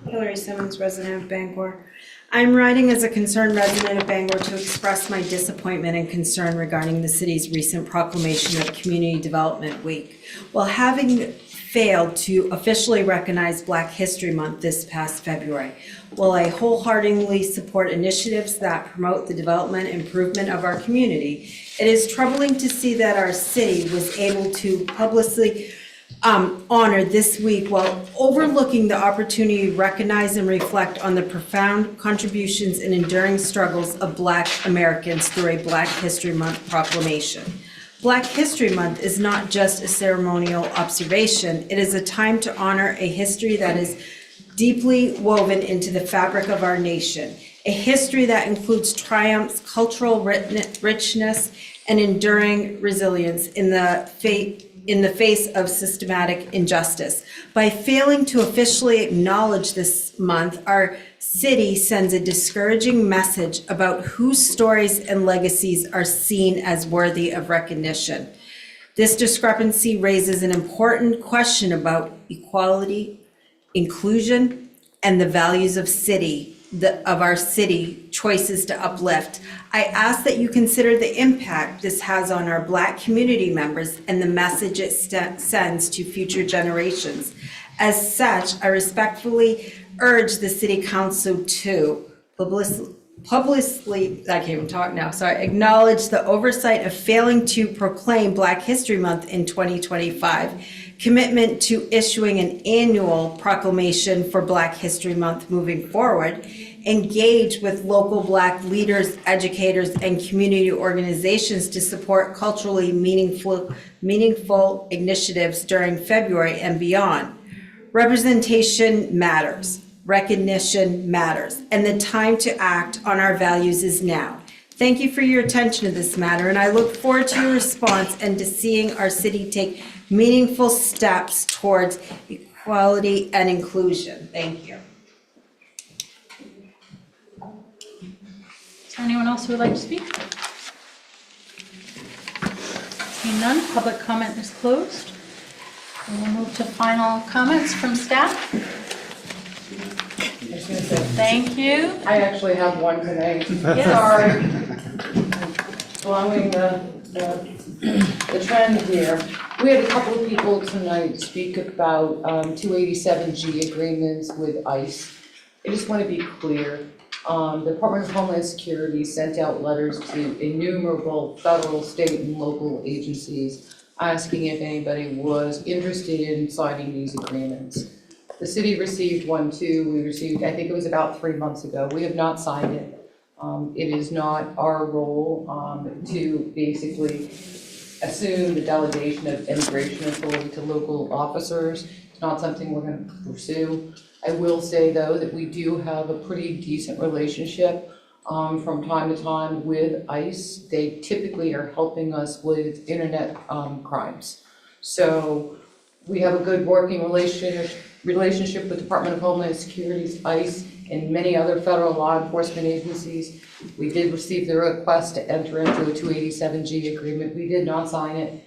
Hillary Simmons, resident of Bangor. I'm writing as a concerned resident of Bangor to express my disappointment and concern regarding the city's recent proclamation of Community Development Week. While having failed to officially recognize Black History Month this past February. While I wholeheartedly support initiatives that promote the development and improvement of our community, it is troubling to see that our city was able to publicly honor this week while overlooking the opportunity to recognize and reflect on the profound contributions and enduring struggles of Black Americans through a Black History Month proclamation. Black History Month is not just a ceremonial observation, it is a time to honor a history that is deeply woven into the fabric of our nation, a history that includes triumphs, cultural richness, and enduring resilience in the face of systematic injustice. By failing to officially acknowledge this month, our city sends a discouraging message about whose stories and legacies are seen as worthy of recognition. This discrepancy raises an important question about equality, inclusion, and the values of our city choices to uplift. I ask that you consider the impact this has on our Black community members and the message it sends to future generations. As such, I respectfully urge the City Council to publicly, I can't even talk now, sorry, acknowledge the oversight of failing to proclaim Black History Month in 2025, commitment to issuing an annual proclamation for Black History Month moving forward, engage with local Black leaders, educators, and community organizations to support culturally meaningful initiatives during February and beyond. Representation matters. Recognition matters, and the time to act on our values is now. Thank you for your attention to this matter, and I look forward to your response and to seeing our city take meaningful steps towards equality and inclusion. Thank you. Is there anyone else who would like to speak? Seeing none, public comment is closed. We will move to final comments from staff. Thank you. I actually have one tonight. Yes. Sorry. Following the trend here. We had a couple of people tonight speak about 287G agreements with ICE. I just want to be clear. The Department of Homeland Security sent out letters to innumerable federal, state, and local agencies asking if anybody was interested in signing these agreements. The city received one too. We received, I think it was about 3 months ago. We have not signed it. It is not our role to basically assume the delegation of immigration authority to local officers. It's not something we're going to pursue. I will say though that we do have a pretty decent relationship from time to time with ICE. They typically are helping us with internet crimes. So we have a good working relationship with Department of Homeland Security's ICE and many other federal law enforcement agencies. We did receive the request to enter into a 287G agreement. We did not sign it.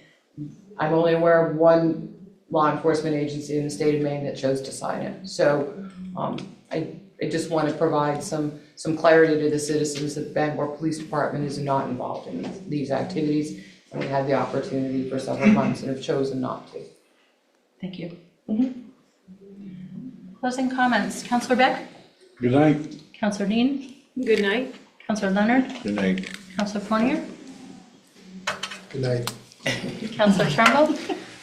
I'm only aware of one law enforcement agency in the state of Maine that chose to sign it. So I just want to provide some clarity to the citizens that the Bangor Police Department is not involved in these activities. And we had the opportunity for several months and have chosen not to. Thank you. Closing comments. Councillor Beck? Good night. Councillor Dean? Good night. Councillor Leonard? Good night. Councillor Fournier? Good night. Councillor Turnbull?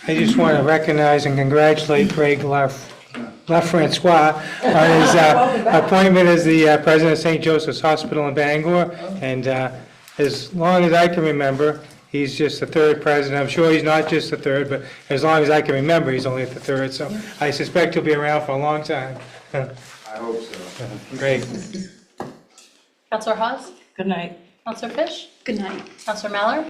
I just want to recognize and congratulate Greg LaFrancois on his appointment as the president of St. Joseph's Hospital in Bangor. And as long as I can remember, he's just the third president. I'm sure he's not just the third, but as long as I can remember, he's only the third. So I suspect he'll be around for a long time. I hope so. Great. Councillor Hawes? Good night. Councillor Fish? Good night. Councillor Mallard?